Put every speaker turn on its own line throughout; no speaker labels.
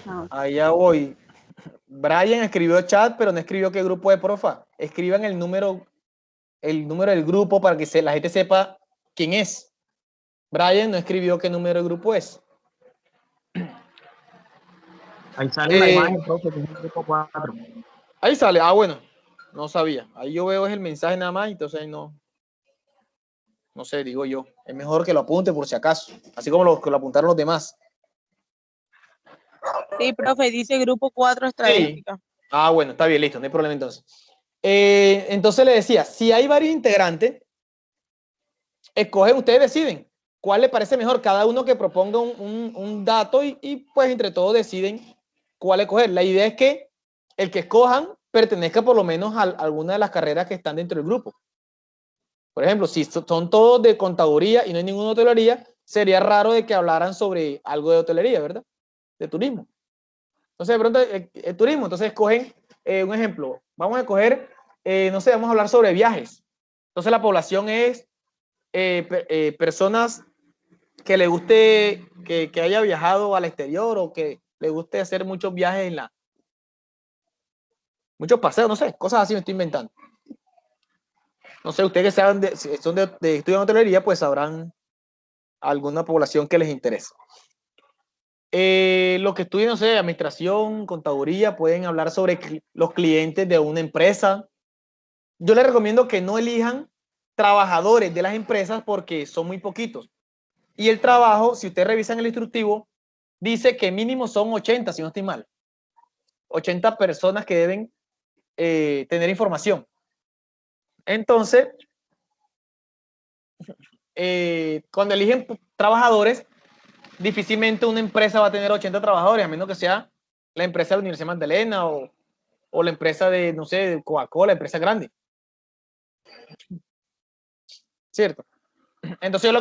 Ah,
Allá voy. Brian escribió chat, pero no escribió qué grupo es, porfa. Escriban el número del grupo para que la gente sepa quién es. Brian no escribió qué número de grupo es.
Ahí sale la imagen, profe, que es el grupo 4.
Ahí sale. Ah, bueno. No sabía. Ahí yo veo es el mensaje nada más, entonces ahí no sé, digo yo. Es mejor que lo apunte por si acaso. Así como lo apuntaron los demás.
sí, profe, dice grupo 4 estadística.
Ah, bueno, está bien, listo, no hay problema entonces. Entonces le decía, si hay varios integrantes, escogen, ustedes deciden cuál les parece mejor, cada uno que proponga un dato y pues entre todos deciden cuál escoger. La idea es que el que escojan pertenezca por lo menos a alguna de las carreras que están dentro del grupo. Por ejemplo, si son todos de contaduría y no hay ninguna de hotelería, sería raro de que hablaran sobre algo de hotelería, ¿verdad? De turismo. Entonces, de pronto, el turismo, entonces escogen un ejemplo. Vamos a escoger, no sé, vamos a hablar sobre viajes. Entonces, la población es personas que le guste, que haya viajado al exterior o que le guste hacer muchos viajes muchos paseos, no sé, cosas así me estoy inventando. No sé, ustedes que sean si son de estudian hotelería, pues sabrán alguna población que les interese. Los que estudian, no sé, administración, contaduría, pueden hablar sobre los clientes de una empresa. Yo les recomiendo que no elijan trabajadores de las empresas porque son muy poquitos. Y el trabajo, si ustedes revisan el instructivo, dice que mínimo son 80, si no estoy mal. 80 personas que deben tener información. Entonces, cuando eligen trabajadores, difícilmente una empresa va a tener 80 trabajadores, a menos que sea la empresa de la Universidad Magdalena o la empresa de, no sé, de Coca-Cola, empresa grande. ¿Cierto? Entonces yo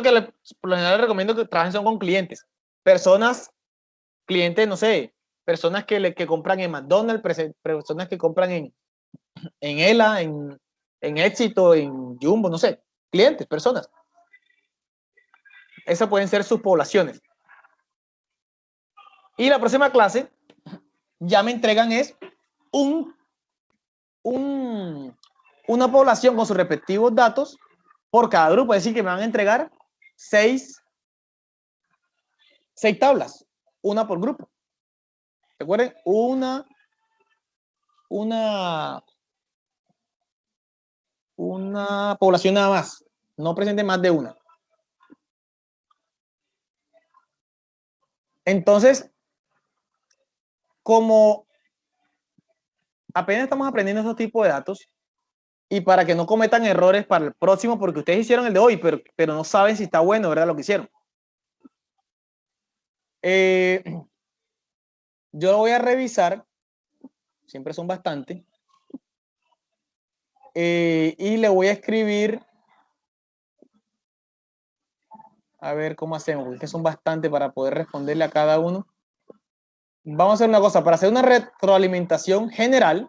por lo general les recomiendo que trabajen son con clientes. Clientes, no sé, personas que compran en McDonald's, personas que compran en ELA, en Éxito, en Jumbo, no sé, clientes, personas. Esas pueden ser sus poblaciones. Y la próxima clase ya me entregan es una población con sus respectivos datos por cada grupo. Es decir, que me van a entregar seis tablas, una por grupo. Recuerden, una población nada más. No presente más de una. Entonces, como apenas estamos aprendiendo estos tipos de datos, y para que no cometan errores para el próximo, porque ustedes hicieron el de hoy, pero no saben si está bueno, ¿verdad? Lo que hicieron. Yo lo voy a revisar, siempre son bastante, y le voy a escribir, a ver cómo hacemos, porque son bastante para poder responderle a cada uno. Vamos a hacer una cosa, para hacer una retroalimentación general,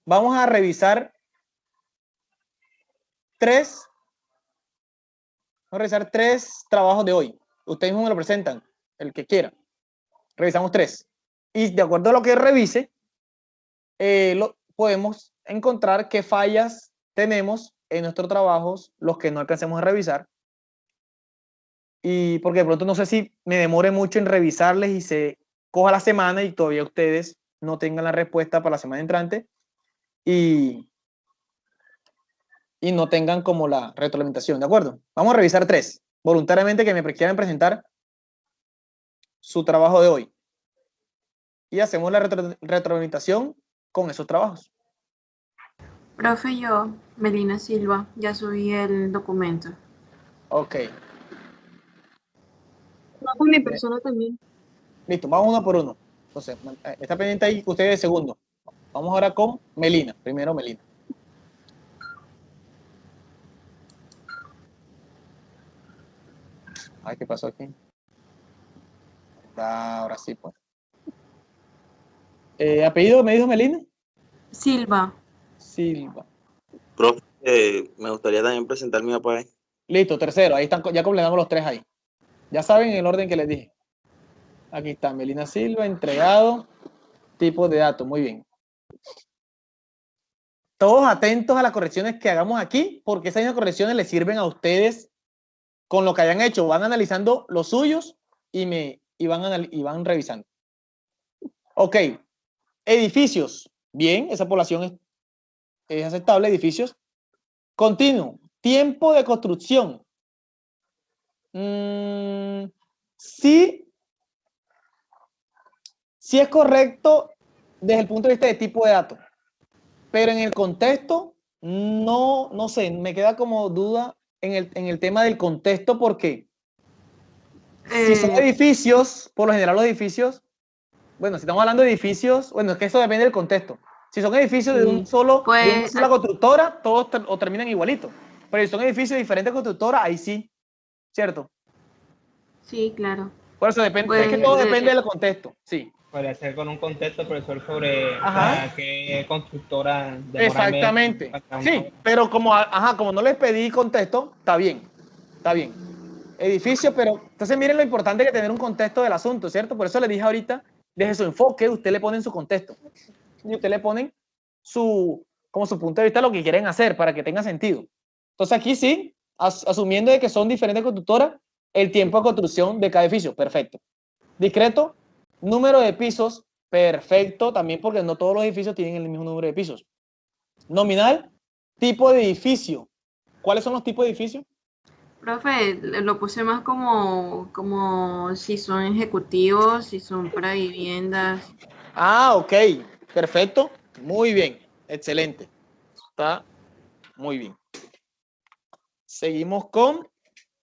vamos a revisar tres trabajos de hoy. Ustedes mismos me lo presentan, el que quiera. Revisamos 3. Y de acuerdo a lo que revise, podemos encontrar qué fallas tenemos en nuestros trabajos, los que no alcancemos a revisar. Y porque de pronto no sé si me demore mucho en revisarles y se coja la semana y todavía ustedes no tengan la respuesta para la semana entrante y no tengan como la retroalimentación, ¿de acuerdo? Vamos a revisar 3, voluntariamente que me quieran presentar su trabajo de hoy. Y hacemos la retroalimentación con esos trabajos.
Profe, yo, Melina Silva, ya subí el documento.
Ok.
Va con mi persona también.
Listo, vamos uno por uno. Entonces, está pendiente ahí ustedes de segundo. Vamos ahora con Melina. Primero Melina. Ay, ¿qué pasó aquí? Ahora sí, pues. ¿Apellido me dijo Melina?
Silva.
Silva.
Profe, me gustaría también presentar mi papá.
Listo, tercero. Ahí están, ya completamos los 3 ahí. Ya saben el orden que les dije. Aquí está, Melina Silva, entregado, tipo de datos, muy bien. Todos atentos a las correcciones que hagamos aquí, porque esas mismas correcciones les sirven a ustedes con lo que hayan hecho. Van analizando los suyos y van revisando. Ok, edificios. Bien, esa población es aceptable, edificios. Continuo, tiempo de construcción. Sí es correcto desde el punto de vista de tipo de datos, pero en el contexto, no sé, me queda como duda en el tema del contexto, porque si son edificios, por lo general los edificios, bueno, si estamos hablando de edificios, bueno, es que eso depende del contexto. Si son edificios de una sola constructora, todos terminan igualito. Pero si son edificios de diferentes constructoras, ahí sí, ¿cierto?
Sí, claro.
Por eso depende,
Pues,
es que todo depende del contexto, sí.
Podría ser con un contexto, profesor, sobre qué constructora demora
Exactamente.
menos para
Sí, pero como no les pedí contexto, está bien, está bien. Edificio, pero entonces miren lo importante que tener un contexto del asunto, ¿cierto? Por eso les dije ahorita, desde su enfoque, usted le pone su contexto. Y usted le ponen como su punto de vista lo que quieren hacer para que tenga sentido. Entonces aquí sí, asumiendo de que son diferentes constructoras, el tiempo de construcción de cada edificio, perfecto. Discreto, número de pisos, perfecto, también porque no todos los edificios tienen el mismo número de pisos. Nominal, tipo de edificio. ¿Cuáles son los tipos de edificios?
profe, lo puse más como si son ejecutivos, si son para viviendas.
Ah, ok, perfecto, muy bien, excelente. Está muy bien. Seguimos con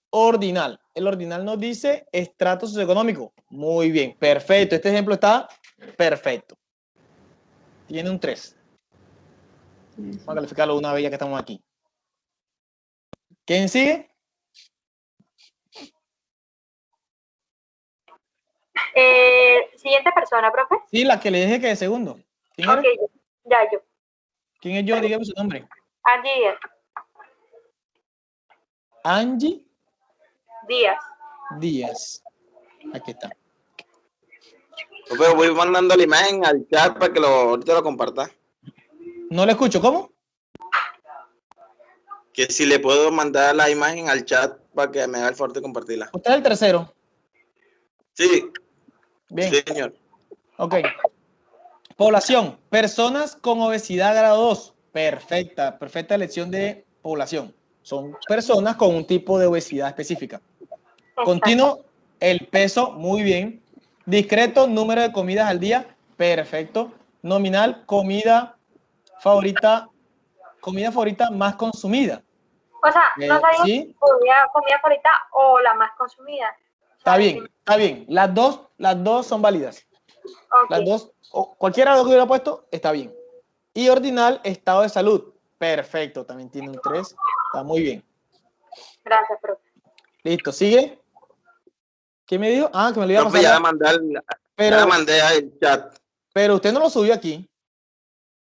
ordinal. El ordinal nos dice estrato socioeconómico. Muy bien, perfecto. Este ejemplo está perfecto. Tiene un 3. Vamos a calificarlo una vez ya que estamos aquí. ¿Quién sigue?
Siguiente persona, profe.
Sí, la que le dije que de segundo. ¿Quién era?
Ok, ya yo.
¿Quién es yo? Dígame su nombre.
Angie Díaz.
Angie
Díaz.
Díaz. Aquí está.
Pero voy mandando la imagen al chat para que ahorita lo comparta.
No le escucho, ¿cómo?
Que si le puedo mandar la imagen al chat para que me haga el favor de compartirla.
Usted es el tercero.
Sí.
Bien.
Sí, señor.
Ok. Población. Personas con obesidad grado 2. Perfecta elección de población. Son personas con un tipo de obesidad específica. Continuo, el peso, muy bien. Discreto, número de comidas al día, perfecto. Nominal, comida favorita más consumida.
O sea, no sabía
¿Sí?
si comida favorita o la más consumida.
Está bien. Las dos son válidas.
Ok.
Las dos, o cualquiera de los que hubiera puesto, está bien. Y ordinal, estado de salud. Perfecto, también tiene un 3. Está muy bien.
Gracias, profe.
Listo, sigue. ¿Qué me dijo? Ah, que me lo iba a pasar.
Ya la mandé al chat.
Pero usted no lo subió aquí.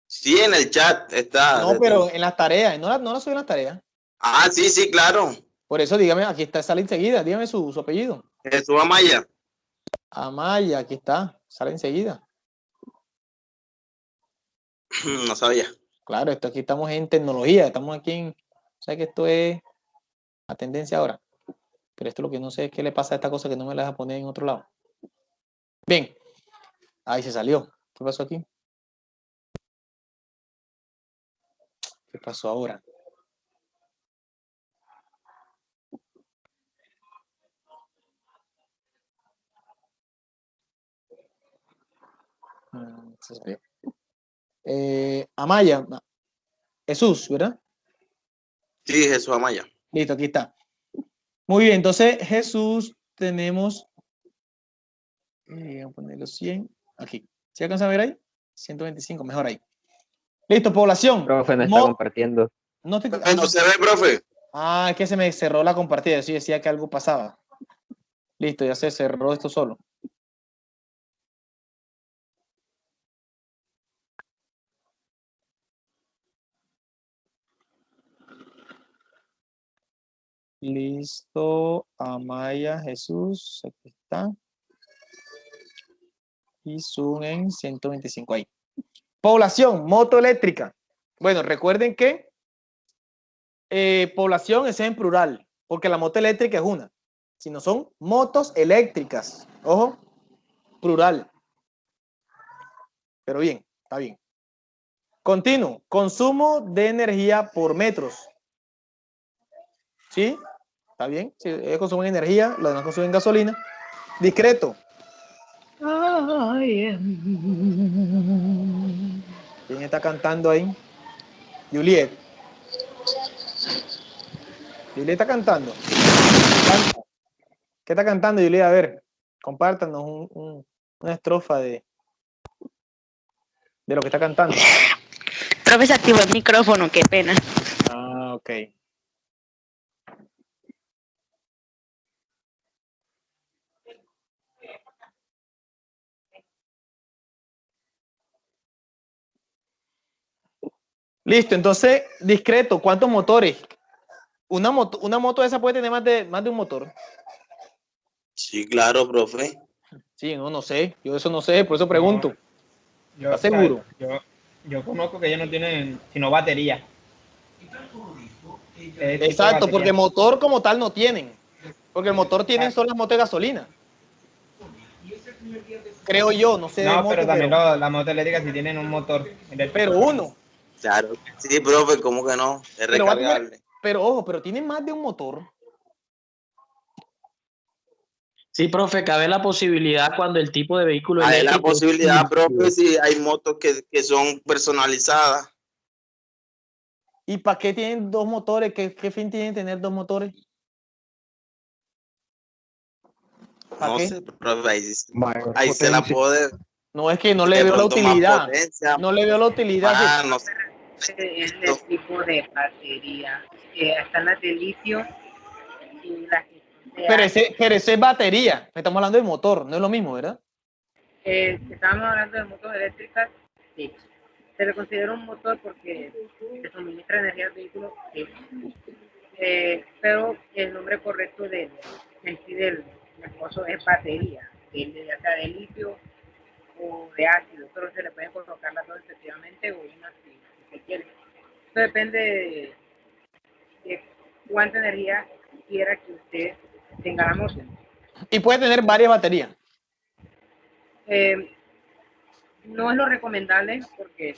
Sí, en el chat está.
No, pero en las tareas, no la subió en las tareas.
Ah, sí, claro.
Por eso dígame, aquí está, sale enseguida, dígame su apellido.
Jesús Amaya.
Amaya, aquí está, sale enseguida.
No sabía.
Claro, aquí estamos en tecnología, estamos aquí en, o sea que esto es la tendencia ahora. Pero esto lo que no sé es qué le pasa a esta cosa que no me la deja poner en otro lado. Bien, ahí se salió. ¿Qué pasó aquí? ¿Qué pasó ahora? Se salió. Amaya, Jesús, ¿verdad?
Sí, Jesús Amaya.
Listo, aquí está. Muy bien, entonces Jesús tenemos, vamos a ponerlo 100, aquí. ¿Sí alcanzan a ver ahí? 125, mejor ahí. Listo, población.
Profe, no está compartiendo.
No te,
No se ve, profe.
es que se me cerró la compartida, sí decía que algo pasaba. Listo, ya se cerró esto solo. Listo, Amaya, Jesús, aquí está. y zoom en 125 ahí. Población, moto eléctrica. Bueno, recuerden que población es en plural, porque la moto eléctrica es una. Si no son motos eléctricas. Ojo, plural. Pero bien, está bien. Continuo, consumo de energía por metros. ¿Sí? ¿Está bien? Si ellos consumen energía, los demás consumen gasolina. Discreto. ¿Quién está cantando ahí? Juliet. Juliet está cantando. ¿Qué está cantando, Juliet? A ver, compártanos una estrofa de lo que está cantando.
Profe, se activó el micrófono, qué pena.
Ah, ok. Listo, entonces, discreto, ¿cuántos motores? Una moto de esa puede tener más de un motor.
Sí, claro, profe.
Sí, no sé. Yo eso no sé, por eso pregunto.
Yo,
¿Estás seguro?
yo conozco que ellos no tienen sino batería.
Exacto, porque motor como tal no tienen. Porque el motor tienen solo las motos de gasolina. Creo yo, no sé de
No,
moto,
pero también las motos eléctricas sí tienen un motor eléctrico.
pero uno.
Claro. Sí, profe, ¿cómo que no? Es
Pero va a
recargable.
tener, pero ojo, pero tienen más de un motor.
Sí, profe, cabe la posibilidad cuando el tipo de vehículo
Hay la
eléctrico...
posibilidad, profe, si hay motos que son personalizadas.
¿Y para qué tienen dos motores? ¿Qué fin tienen tener dos motores? ¿Para
No
qué?
sé, profe,
Mayor
ahí se la
potencia.
puede.
No, es que no le
De
veo la
pronto más
utilidad.
potencia.
No le veo la utilidad. Sí.
No sé.
Es el tipo de batería. Están las de litio y las que son de
Pero ese es batería. Estamos hablando de motor, no es lo mismo, ¿verdad?
Estamos hablando de motos eléctricas, sí. Se le considera un motor porque se suministra energía al vehículo, sí. Pero el nombre correcto del esposo es batería, ya sea de litio o de ácido, pero se le pueden colocar las dos efectivamente o una si se quiere. Eso depende de cuánta energía quiera que usted tenga la moto.
Y puede tener varias baterías.
No es lo recomendable porque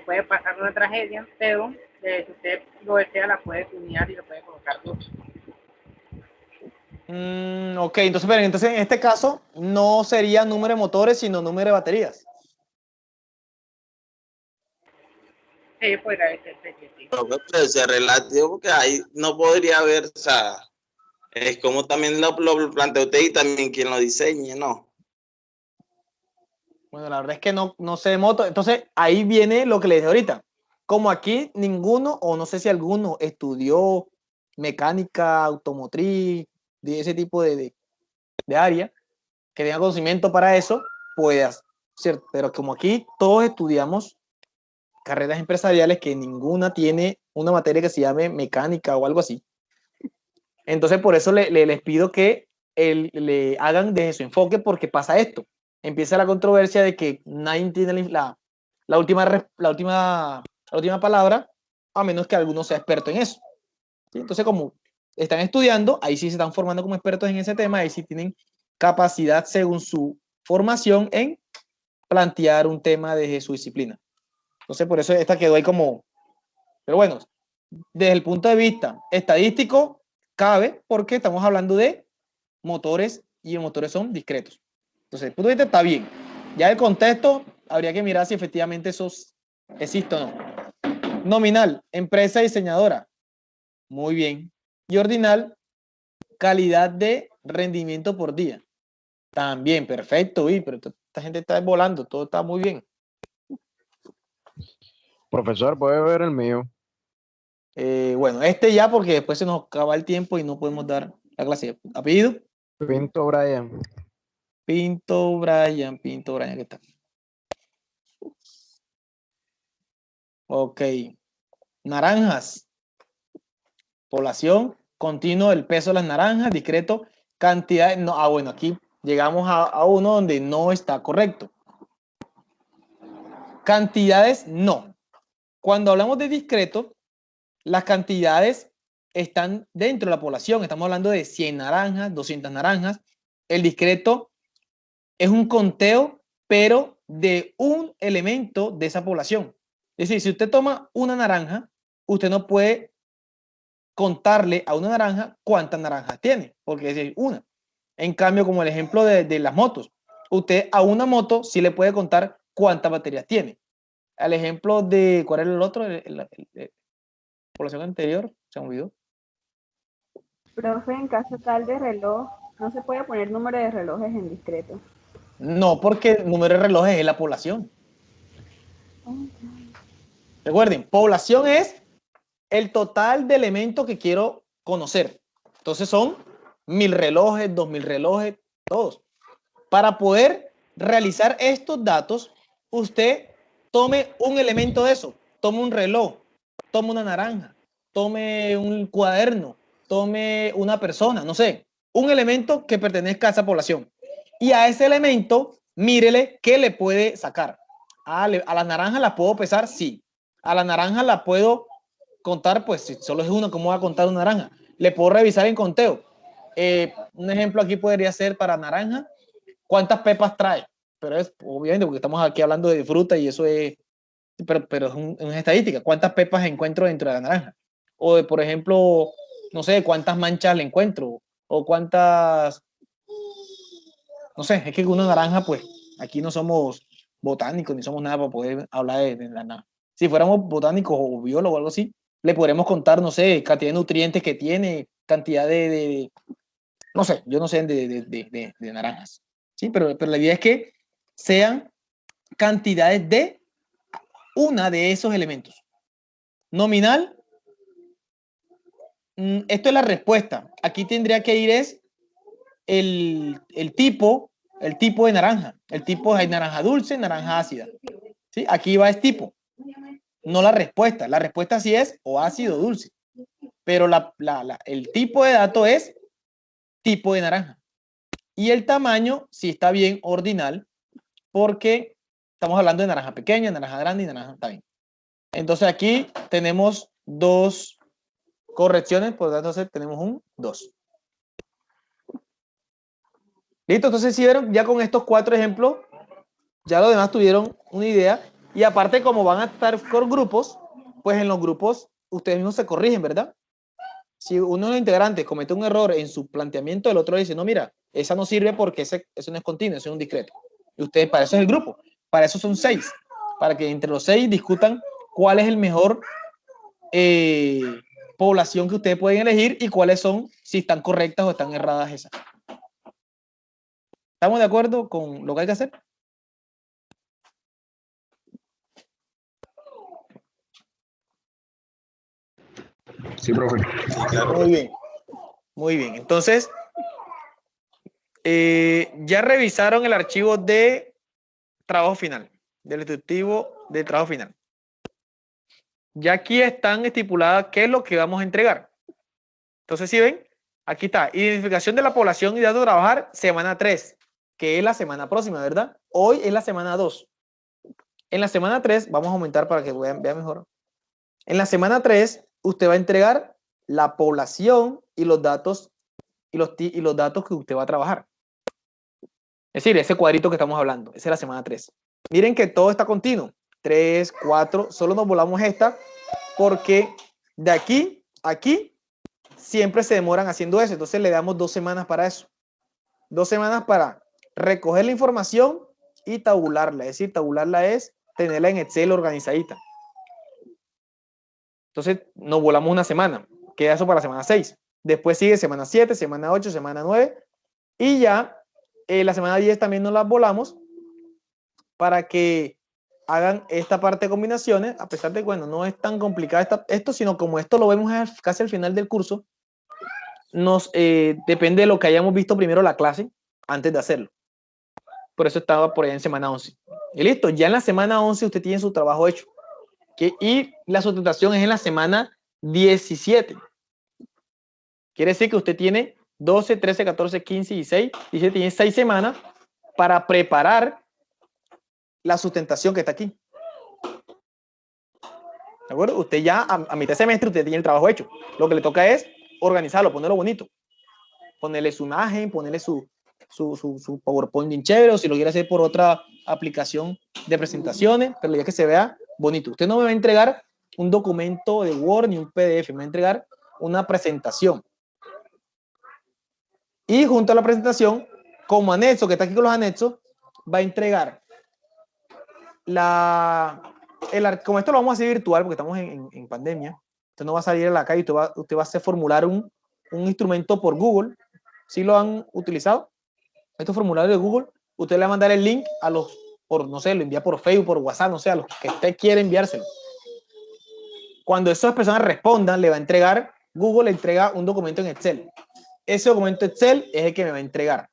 puede pasar una tragedia, pero si usted lo desea, la puede tunear y le puede colocar dos.
Ok, entonces en este caso no sería número de motores, sino número de baterías.
Sí, podría ser, sí.
Puede ser relativo porque ahí no podría haber, o sea, es como también lo plantea usted y también quien lo diseñe, ¿no?
Bueno, la verdad es que no sé de moto. Entonces ahí viene lo que le dije ahorita. Como aquí ninguno, o no sé si alguno, estudió mecánica automotriz, de ese tipo de área, que tenga conocimiento para eso, puede hacer, ¿cierto? Pero como aquí todos estudiamos carreras empresariales que ninguna tiene una materia que se llame mecánica o algo así. Entonces, por eso les pido que le hagan desde su enfoque, porque pasa esto. Empieza la controversia de que nadie tiene la última palabra, a menos que alguno sea experto en eso. ¿Sí? Entonces, como están estudiando, ahí sí se están formando como expertos en ese tema, ahí sí tienen capacidad según su formación en plantear un tema desde su disciplina. Entonces, por eso esta quedó ahí como... Pero bueno, desde el punto de vista estadístico, cabe porque estamos hablando de motores y los motores son discretos. Entonces, el punto de vista está bien. Ya el contexto, habría que mirar si efectivamente eso existe o no. Nominal, empresa diseñadora. Muy bien. Y ordinal, calidad de rendimiento por día. También, perfecto. Pero esta gente está volando, todo está muy bien.
Profesor, ¿puede ver el mío?
Bueno, este ya porque después se nos acaba el tiempo y no podemos dar la clase. ¿Apellido?
Pinto Brian.
Pinto Brian, ¿qué tal? Ok. Naranjas. Población, continuo del peso de las naranjas, discreto, cantidad. No, bueno, aquí llegamos a uno donde no está correcto. Cantidades, no. Cuando hablamos de discreto, las cantidades están dentro de la población. Estamos hablando de 100 naranjas, 200 naranjas. El discreto es un conteo, pero de un elemento de esa población. Es decir, si usted toma una naranja, usted no puede contarle a una naranja cuántas naranjas tiene, porque es decir, una. En cambio, como el ejemplo de las motos, usted a una moto sí le puede contar cuántas baterías tiene. Al ejemplo de, ¿cuál era el otro? La población anterior, se me olvidó.
Profe, en caso tal de reloj, no se puede poner número de relojes en discreto.
No, porque el número de relojes es la población. Recuerden, población es el total de elementos que quiero conocer. Entonces son 1000 relojes, 2000 relojes, todos. Para poder realizar estos datos, usted tome un elemento de eso. Tome un reloj, tome una naranja, tome un cuaderno, tome una persona, no sé. Un elemento que pertenezca a esa población. Y a ese elemento, mírele qué le puede sacar. A las naranjas las puedo pesar, sí. A la naranja la puedo contar, pues si solo es una, ¿cómo va a contar una naranja? Le puedo revisar en conteo. Un ejemplo aquí podría ser para naranja, ¿cuántas pepas trae? Pero es obviamente porque estamos aquí hablando de fruta y eso es, pero es una estadística. ¿Cuántas pepas encuentro dentro de la naranja? O de, por ejemplo, no sé, ¿cuántas manchas le encuentro? O cuántas, no sé, es que una naranja, pues aquí no somos botánicos ni somos nada para poder hablar de la nada. Si fuéramos botánicos o biólogos o algo así, le podremos contar, no sé, cantidad de nutrientes que tiene, cantidad no sé, yo no sé de naranjas. Sí, pero la idea es que sean cantidades de una de esos elementos. Nominal, esto es la respuesta. Aquí tendría que ir es el tipo de naranja. El tipo hay naranja dulce, naranja ácida. ¿Sí? Aquí va este tipo. No la respuesta. La respuesta sí es o ácido o dulce. Pero el tipo de dato es tipo de naranja. Y el tamaño sí está bien ordinal porque estamos hablando de naranja pequeña, naranja grande y naranja está bien. Entonces aquí tenemos dos correcciones, por lo tanto tenemos un 2. Listo, entonces si vieron, ya con estos 4 ejemplos, ya los demás tuvieron una idea. Y aparte, como van a estar por grupos, pues en los grupos ustedes mismos se corrigen, ¿verdad? Si uno de los integrantes comete un error en su planteamiento, el otro dice, no, mira, esa no sirve porque eso no es continuo, eso es un discreto. Y ustedes, para eso es el grupo, para eso son 6, para que entre los 6 discutan cuál es el mejor población que ustedes pueden elegir y cuáles son, si están correctas o están erradas esas. ¿Estamos de acuerdo con lo que hay que hacer?
Sí, profe.
Muy bien. Muy bien. Entonces, ya revisaron el archivo de trabajo final, del instructivo de trabajo final. Ya aquí están estipuladas qué es lo que vamos a entregar. Entonces, si ven, aquí está, identificación de la población y datos a trabajar, semana 3, que es la semana próxima, ¿verdad? Hoy es la semana 2. En la semana 3, vamos a aumentar para que vean mejor. En la semana 3, usted va a entregar la población y los datos y los datos que usted va a trabajar. Es decir, ese cuadrito que estamos hablando, esa es la semana 3. Miren que todo está continuo. 3, 4, solo nos volamos esta porque de aquí a aquí siempre se demoran haciendo eso. Entonces le damos 2 semanas para eso. 2 semanas para recoger la información y tabularla. Es decir, tabularla es tenerla en Excel organizadita. Entonces nos volamos una semana. Queda eso para la semana 6. Después sigue semana 7, semana 8, semana 9. Y ya la semana 10 también nos las volamos para que hagan esta parte de combinaciones, a pesar de que, bueno, no es tan complicada esto, sino como esto lo vemos casi al final del curso, depende de lo que hayamos visto primero la clase antes de hacerlo. Por eso estaba por ahí en semana 11. Y listo, ya en la semana 11 usted tiene su trabajo hecho. Y la sustentación es en la semana 17. Quiere decir que usted tiene 12, 13, 14, 15, 16. Dice, tiene 6 semanas para preparar la sustentación que está aquí. ¿De acuerdo? Usted ya a mitad de semestre usted tiene el trabajo hecho. Lo que le toca es organizarlo, ponerlo bonito. Ponerle su imagen, ponerle su PowerPoint bien chévere, o si lo quiere hacer por otra aplicación de presentaciones, pero ya que se vea bonito. Usted no me va a entregar un documento de Word ni un PDF, me va a entregar una presentación. Y junto a la presentación, como anexo, que está aquí con los anexos, va a entregar como esto lo vamos a hacer virtual, porque estamos en pandemia, usted no va a salir a la calle, usted va a hacer formular un instrumento por Google. ¿Sí lo han utilizado? Estos formularios de Google, usted le va a mandar el link a los, no sé, lo envía por Facebook, por WhatsApp, no sé, a los que usted quiere enviárselo. Cuando esas personas respondan, le va a entregar, Google le entrega un documento en Excel. Ese documento Excel es el que me va a entregar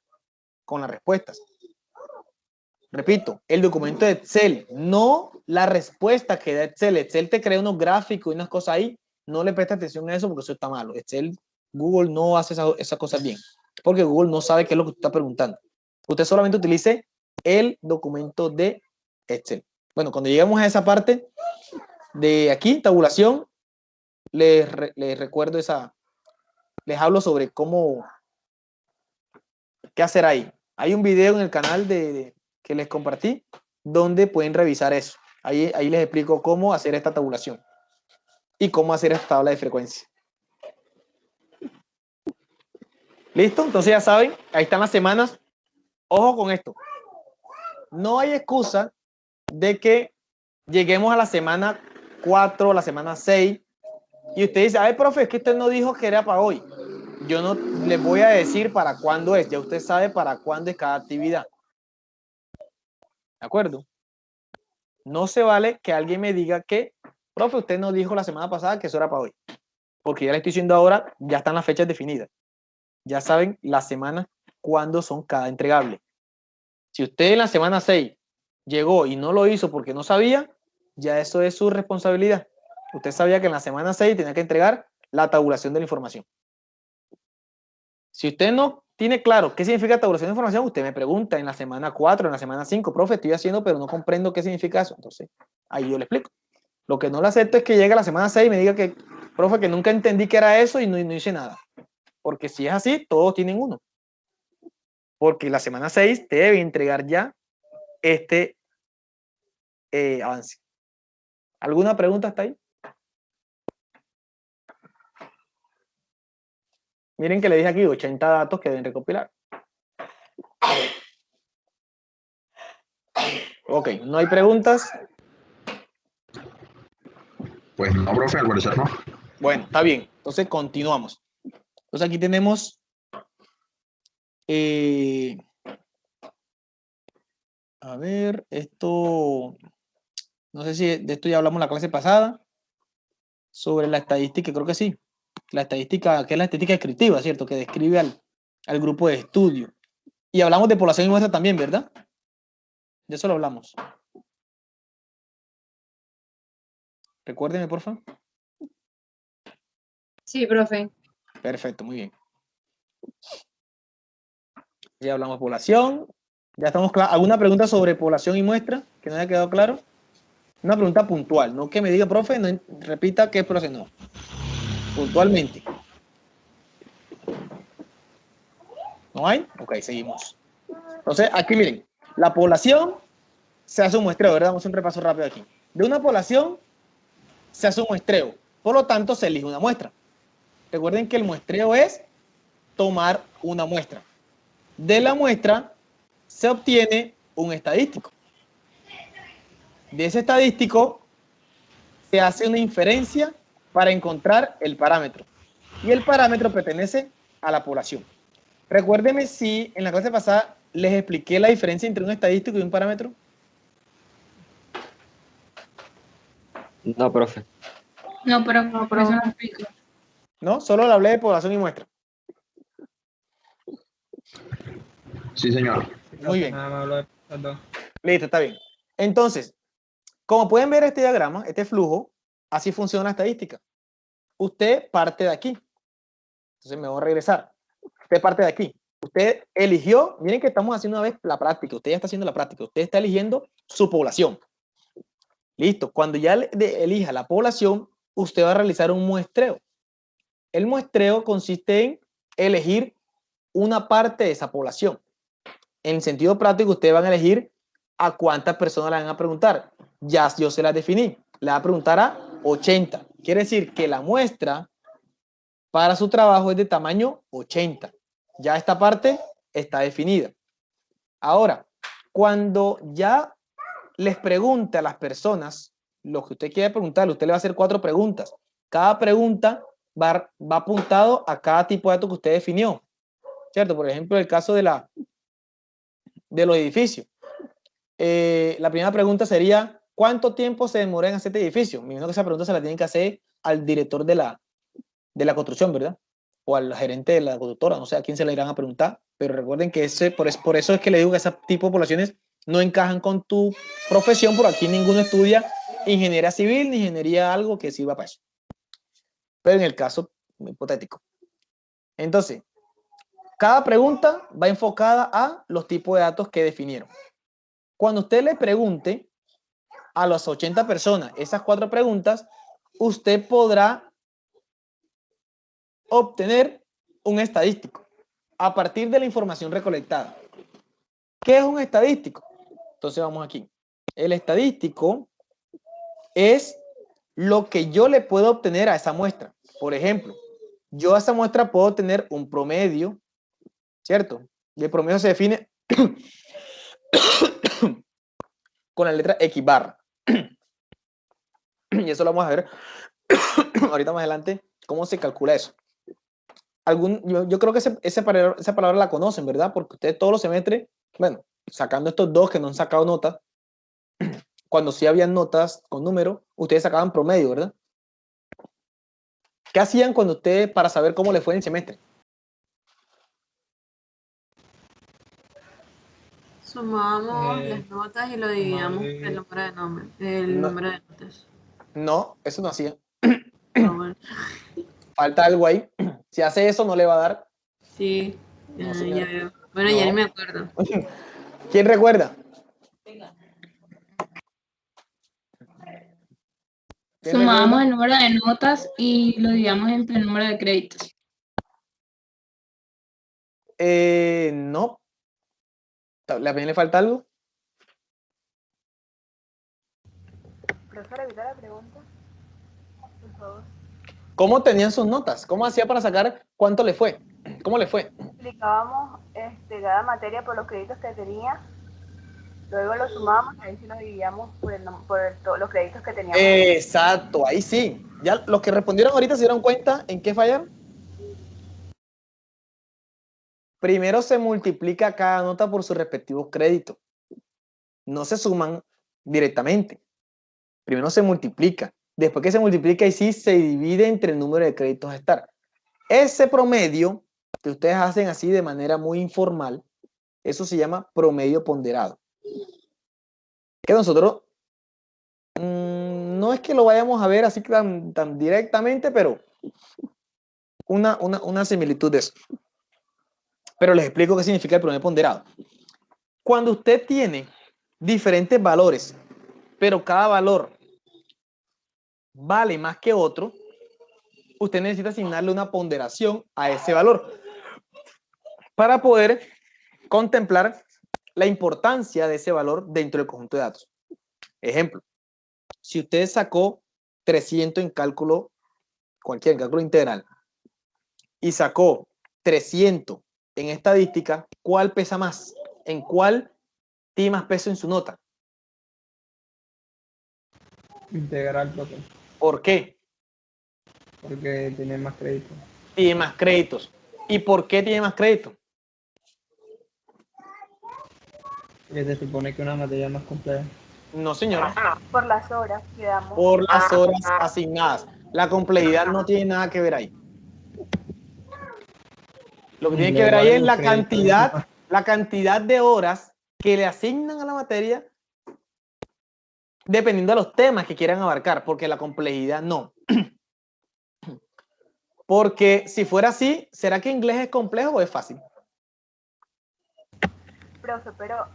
con las respuestas. Repito, el documento de Excel, no la respuesta que da Excel. Excel te crea unos gráficos y unas cosas ahí. No le presta atención a eso porque eso está malo. Excel, Google no hace esas cosas bien. Porque Google no sabe qué es lo que usted está preguntando. Usted solamente utilice el documento de Excel. Bueno, cuando lleguemos a esa parte de aquí, tabulación, les recuerdo les hablo sobre qué hacer ahí. Hay un video en el canal que les compartí donde pueden revisar eso. Ahí les explico cómo hacer esta tabulación y cómo hacer esta tabla de frecuencia. ¿Listo? Entonces ya saben, ahí están las semanas. Ojo con esto. No hay excusa de que lleguemos a la semana 4, la semana 6, y usted dice, ay, profe, es que usted no dijo que era para hoy. Yo no les voy a decir para cuándo es. Ya usted sabe para cuándo es cada actividad. ¿De acuerdo? No se vale que alguien me diga que, profe, usted no dijo la semana pasada que eso era para hoy. Porque ya le estoy diciendo ahora, ya están las fechas definidas. Ya saben las semanas cuándo son cada entregable. Si usted en la semana 6 llegó y no lo hizo porque no sabía, ya eso es su responsabilidad. Usted sabía que en la semana 6 tenía que entregar la tabulación de la información. Si usted no tiene claro qué significa tabulación de información, usted me pregunta en la semana 4, en la semana 5, profe, estoy haciendo, pero no comprendo qué significa eso. Entonces, ahí yo le explico. Lo que no le acepto es que llegue a la semana 6 y me diga que, profe, que nunca entendí qué era eso y no hice nada. Porque si es así, todos tienen uno. Porque la semana 6 debe entregar ya este avance. ¿Alguna pregunta hasta ahí? Miren que le dije aquí 80 datos que deben recopilar. Ok, ¿no hay preguntas?
Pues no, profe, al parecer no.
Bueno, está bien. Entonces continuamos. Entonces aquí tenemos a ver, esto, no sé si de esto ya hablamos en la clase pasada, sobre la estadística, creo que sí. La estadística, que es la estadística descriptiva, ¿cierto? Que describe al grupo de estudio. Y hablamos de población y muestra también, ¿verdad? De eso lo hablamos. Recuérdenme, por favor.
Sí, profe.
Perfecto, muy bien. Ya hablamos de población. Ya estamos claros. ¿Alguna pregunta sobre población y muestra que no haya quedado claro? Una pregunta puntual, no que me diga, profe, no repita qué es población, no. Puntualmente. ¿No hay? Ok, seguimos. Entonces, aquí miren, la población se hace un muestreo, ¿verdad? Vamos a hacer un repaso rápido aquí. De una población se hace un muestreo, por lo tanto se elige una muestra. Recuerden que el muestreo es tomar una muestra. De la muestra se obtiene un estadístico. De ese estadístico se hace una inferencia para encontrar el parámetro. Y el parámetro pertenece a la población. Recuérdenme si en la clase pasada les expliqué la diferencia entre un estadístico y un parámetro.
No, profe.
No, pero eso no explico.
No, solo le hablé de población y muestra.
Sí, señor.
Muy bien.
Nada más hablo de los dos.
Listo, está bien. Entonces, como pueden ver este diagrama, este flujo, así funciona la estadística. Usted parte de aquí. Entonces me voy a regresar. Usted parte de aquí. Usted eligió, miren que estamos haciendo una vez la práctica, usted ya está haciendo la práctica, usted está eligiendo su población. Listo, cuando ya elija la población, usted va a realizar un muestreo. El muestreo consiste en elegir una parte de esa población. En sentido práctico, ustedes van a elegir a cuántas personas le van a preguntar. Ya yo se las definí. Le va a preguntar a 80. Quiere decir que la muestra para su trabajo es de tamaño 80. Ya esta parte está definida. Ahora, cuando ya les pregunte a las personas lo que usted quiere preguntarle, usted le va a hacer 4 preguntas. Cada pregunta va apuntado a cada tipo de dato que usted definió. ¿Cierto? Por ejemplo, el caso de los edificios. La primera pregunta sería, ¿cuánto tiempo se demora en hacer este edificio? Me imagino que esa pregunta se la tienen que hacer al director de la construcción, ¿verdad? O al gerente de la constructora, no sé a quién se le irán a preguntar, pero recuerden que por eso es que le digo que ese tipo de poblaciones no encajan con tu profesión, porque aquí ninguno estudia ingeniería civil ni ingeniería algo que sirva para eso. Pero en el caso hipotético. Entonces, cada pregunta va enfocada a los tipos de datos que definieron. Cuando usted le pregunte a las 80 personas esas 4 preguntas, usted podrá obtener un estadístico a partir de la información recolectada. ¿Qué es un estadístico? Entonces vamos aquí. El estadístico es lo que yo le puedo obtener a esa muestra. Por ejemplo, yo a esa muestra puedo tener un promedio, ¿cierto? Y el promedio se define con la letra X barra. Y eso lo vamos a ver ahorita más adelante, cómo se calcula eso. Yo creo que esa palabra la conocen, ¿verdad? Porque ustedes todos los semestres, bueno, sacando estos 2 que no han sacado notas, cuando sí habían notas con números, ustedes sacaban promedio, ¿verdad? ¿Qué hacían cuando ustedes, para saber cómo les fue en el semestre?
Sumábamos las notas y lo dividíamos el número de notas.
No, eso no hacía.
Bueno.
Falta algo ahí. Si hace eso, no le va a dar.
Sí,
No,
ya veo. Bueno, ya ni me acuerdo.
¿Quién recuerda?
Sumábamos el número de notas y lo dividíamos entre el número de créditos.
No. ¿También le falta algo?
Profesor, evita la pregunta. Por favor.
¿Cómo tenían sus notas? ¿Cómo hacía para sacar cuánto le fue? ¿Cómo le fue?
Explicábamos cada materia por los créditos que tenía. Luego lo sumábamos y ahí sí lo dividíamos por los créditos que teníamos.
Exacto, ahí sí. Ya los que respondieron ahorita se dieron cuenta en qué fallaron. Primero se multiplica cada nota por sus respectivos créditos. No se suman directamente. Primero se multiplica. Después que se multiplica, y sí se divide entre el número de créditos a estar. Ese promedio que ustedes hacen así de manera muy informal, eso se llama promedio ponderado. Que nosotros no es que lo vayamos a ver así tan directamente, pero una similitud de eso. Pero les explico qué significa el promedio ponderado. Cuando usted tiene diferentes valores, pero cada valor vale más que otro, usted necesita asignarle una ponderación a ese valor para poder contemplar la importancia de ese valor dentro del conjunto de datos. Ejemplo, si usted sacó 300 en cálculo, cualquier cálculo integral, y sacó 300 en estadística, ¿cuál pesa más? ¿En cuál tiene más peso en su nota?
Integral, profe.
¿Por qué?
Porque tiene más créditos.
Tiene más créditos. ¿Y por qué tiene más créditos?
Porque se supone que una materia más compleja.
No, señora.
Por las horas que damos.
Por las horas asignadas. La complejidad no tiene nada que ver ahí. Lo que tiene que ver ahí es la cantidad de horas que le asignan a la materia dependiendo de los temas que quieran abarcar, porque la complejidad no. Porque si fuera así, ¿será que inglés es complejo o es fácil?
Profe, pero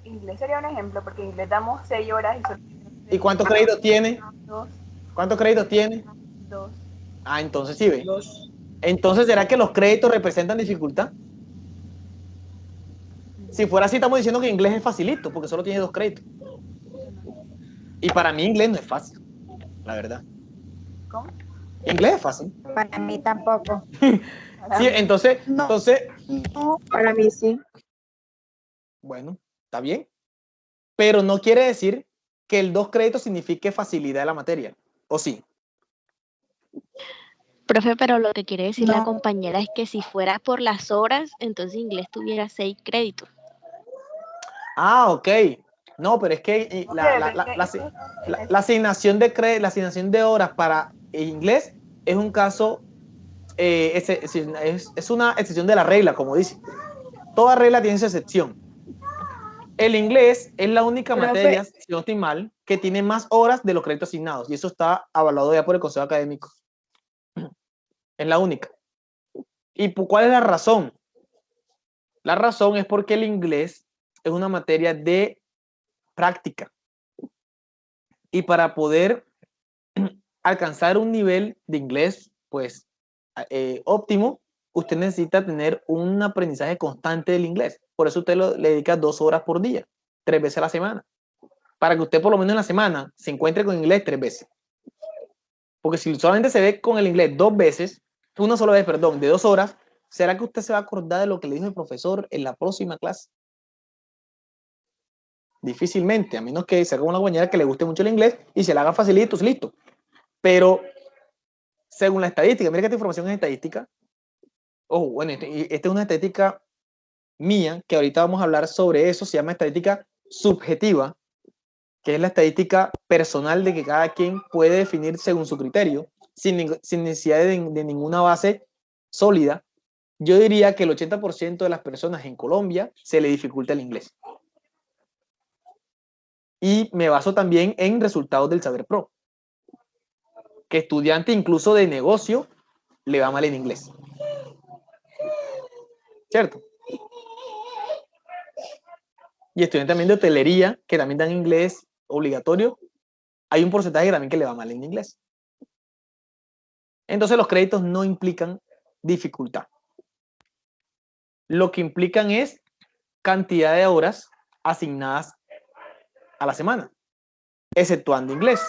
inglés sería un ejemplo, porque inglés damos 6 horas y solo...
¿Y cuántos créditos tiene?
2.
¿Cuántos créditos tiene?
2.
Ah, entonces sí ve. Entonces, ¿será que los créditos representan dificultad? Si fuera así, estamos diciendo que inglés es facilito, porque solo tiene 2 créditos. Y para mí inglés no es fácil, la verdad.
¿Cómo?
Inglés es fácil.
Para mí tampoco.
Sí, entonces,
No, para mí sí.
bueno, está bien. Pero no quiere decir que el 2 créditos signifique facilidad de la materia, ¿o sí?
Profe, pero lo que quiere decir la
No.
compañera es que si fuera por las horas, entonces inglés tuviera 6 créditos.
Ah, ok. No, pero es que la asignación la asignación de horas para inglés es un caso, es una excepción de la regla, como dice. Toda regla tiene su excepción. El inglés es la única materia, si no estoy mal, que tiene más horas de los créditos asignados, y eso está avalado ya por el Consejo Académico. Es la única. ¿Y cuál es la razón? La razón es porque el inglés es una materia de práctica. Y para poder alcanzar un nivel de inglés, pues, óptimo, usted necesita tener un aprendizaje constante del inglés. Por eso usted le dedica 2 horas por día, 3 veces a la semana. Para que usted por lo menos en la semana se encuentre con inglés 3 veces. Porque si solamente se ve con el inglés 2 veces, una sola vez, perdón, de 2 horas, ¿será que usted se va a acordar de lo que le dijo el profesor en la próxima clase? Difícilmente, a menos que sea como una compañera que le guste mucho el inglés y se le haga facilito, listo. Pero, según la estadística, mira que esta información es estadística. Ojo, bueno, esta es una estadística mía, que ahorita vamos a hablar sobre eso, se llama estadística subjetiva, que es la estadística personal de que cada quien puede definir según su criterio, sin necesidad de ninguna base sólida. Yo diría que el 80% de las personas en Colombia se le dificulta el inglés. Y me baso también en resultados del Saber Pro, que estudiante incluso de negocio le va mal en inglés. ¿Cierto? Y estudiantes también de hotelería, que también dan inglés obligatorio, hay un porcentaje también que le va mal en inglés. Entonces los créditos no implican dificultad. Lo que implican es cantidad de horas asignadas a la semana, exceptuando inglés.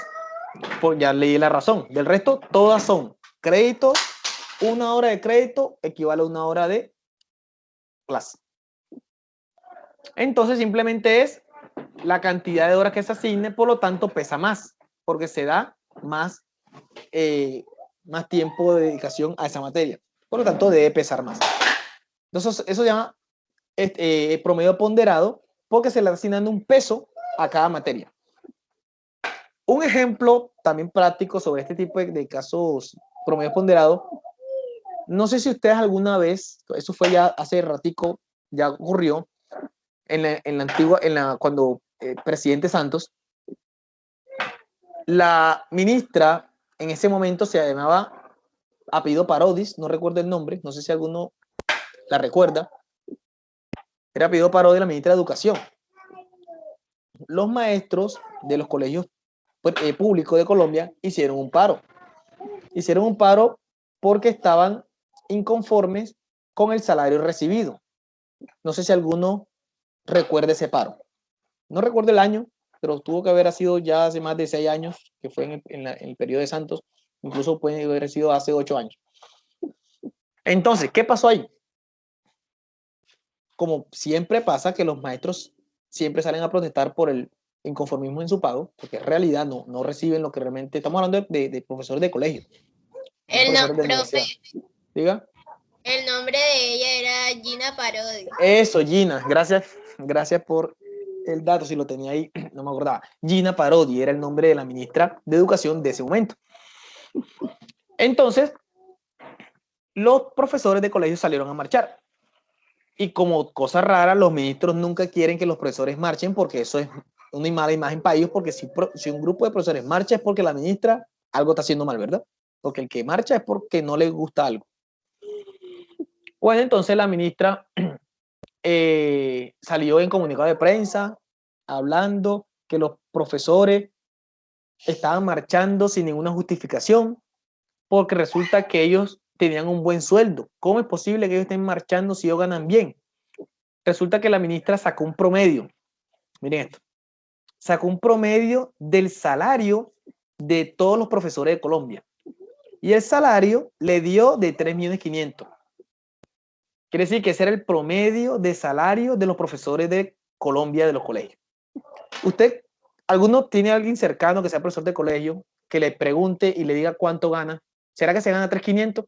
Pues ya leí la razón. Del resto, todas son créditos. 1 hora de crédito equivale a 1 hora de clase. Entonces simplemente es la cantidad de horas que se asigne, por lo tanto pesa más, porque se da más tiempo de dedicación a esa materia. Por lo tanto debe pesar más. Entonces eso se llama promedio ponderado, porque se le está asignando un peso a cada materia. Un ejemplo también práctico sobre este tipo de casos promedio ponderado, no sé si ustedes alguna vez, eso fue ya hace ratico, ya ocurrió, cuando presidente Santos, la ministra en ese momento se llamaba apellido Parodis, no recuerdo el nombre, no sé si alguno la recuerda, era apellido Parodis, la ministra de Educación. Los maestros de los colegios públicos de Colombia hicieron un paro. Hicieron un paro porque estaban inconformes con el salario recibido. No sé si alguno recuerda ese paro. No recuerdo el año, pero tuvo que haber sido ya hace más de 6 años, que fue en el periodo de Santos. Incluso puede haber sido hace 8 años. Entonces, ¿qué pasó ahí? Como siempre pasa, que los maestros siempre salen a protestar por el inconformismo en su pago, porque en realidad no reciben lo que realmente... Estamos hablando de profesores de colegio. Profe, diga.
El nombre de ella era Gina Parodi.
Eso, Gina, gracias por el dato, si lo tenía ahí, no me acordaba. Gina Parodi era el nombre de la ministra de Educación de ese momento. Entonces, los profesores de colegio salieron a marchar. Y como cosa rara, los ministros nunca quieren que los profesores marchen, porque eso es una mala imagen para ellos, porque si un grupo de profesores marcha es porque la ministra algo está haciendo mal, ¿verdad? porque el que marcha es porque no le gusta algo. Bueno, entonces la ministra salió en comunicado de prensa hablando que los profesores estaban marchando sin ninguna justificación, porque resulta que ellos tenían un buen sueldo. ¿Cómo es posible que ellos estén marchando si ellos ganan bien? Resulta que la ministra sacó un promedio. Miren esto. Sacó un promedio del salario de todos los profesores de Colombia. Y el salario le dio de 3.500.000. Quiere decir que ese era el promedio de salario de los profesores de Colombia de los colegios. ¿Usted, alguno tiene alguien cercano que sea profesor de colegio, que le pregunte y le diga cuánto gana? ¿Será que se gana 3.500.000?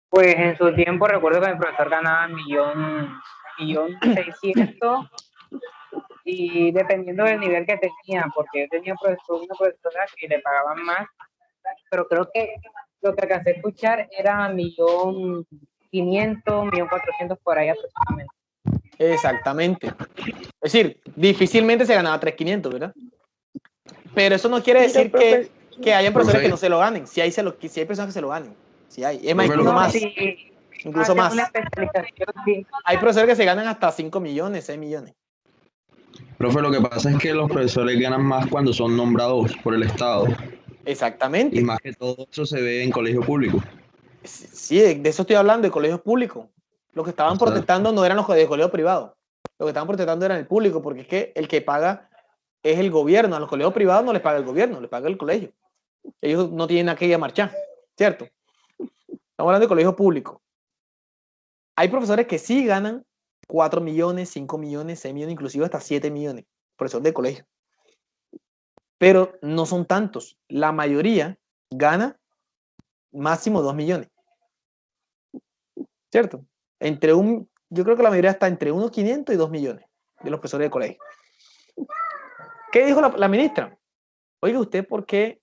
Pues en su tiempo recuerdo que mi profesor ganaba 1.600.000 y dependiendo del nivel que tenía, porque yo tenía una profesora que le pagaban más, pero creo que lo que alcancé a escuchar era 1.500.000, 1.400.000 por ahí aproximadamente.
Exactamente. Es decir, difícilmente se ganaba 3.500.000, ¿verdad? Pero eso no quiere decir que hayan profesores que no se lo ganen. Si hay personas que se lo ganen. Si hay. Es más, incluso más.
Sí,
incluso más.
una especialización, sí.
Hay profesores que se ganan hasta 5 millones, 6 millones.
Profe, lo que pasa es que los profesores ganan más cuando son nombrados por el Estado.
Exactamente.
Y más que todo eso se ve en colegio público.
Sí, de eso estoy hablando, de colegios públicos. Lo que estaban protestando no eran los de colegios privados. Lo que estaban protestando era el público, porque es que el que paga es el gobierno. A los colegios privados no les paga el gobierno, les paga el colegio. Ellos no tienen a qué ir a marchar, ¿cierto? Estamos hablando de colegio público. Hay profesores que sí ganan 4 millones, 5 millones, 6 millones, inclusive hasta 7 millones, profesor de colegio. Pero no son tantos. La mayoría gana máximo 2 millones. ¿Cierto? Yo creo que la mayoría está entre unos 500 y 2 millones de los profesores de colegio. ¿Qué dijo la ministra? Oiga, ¿usted por qué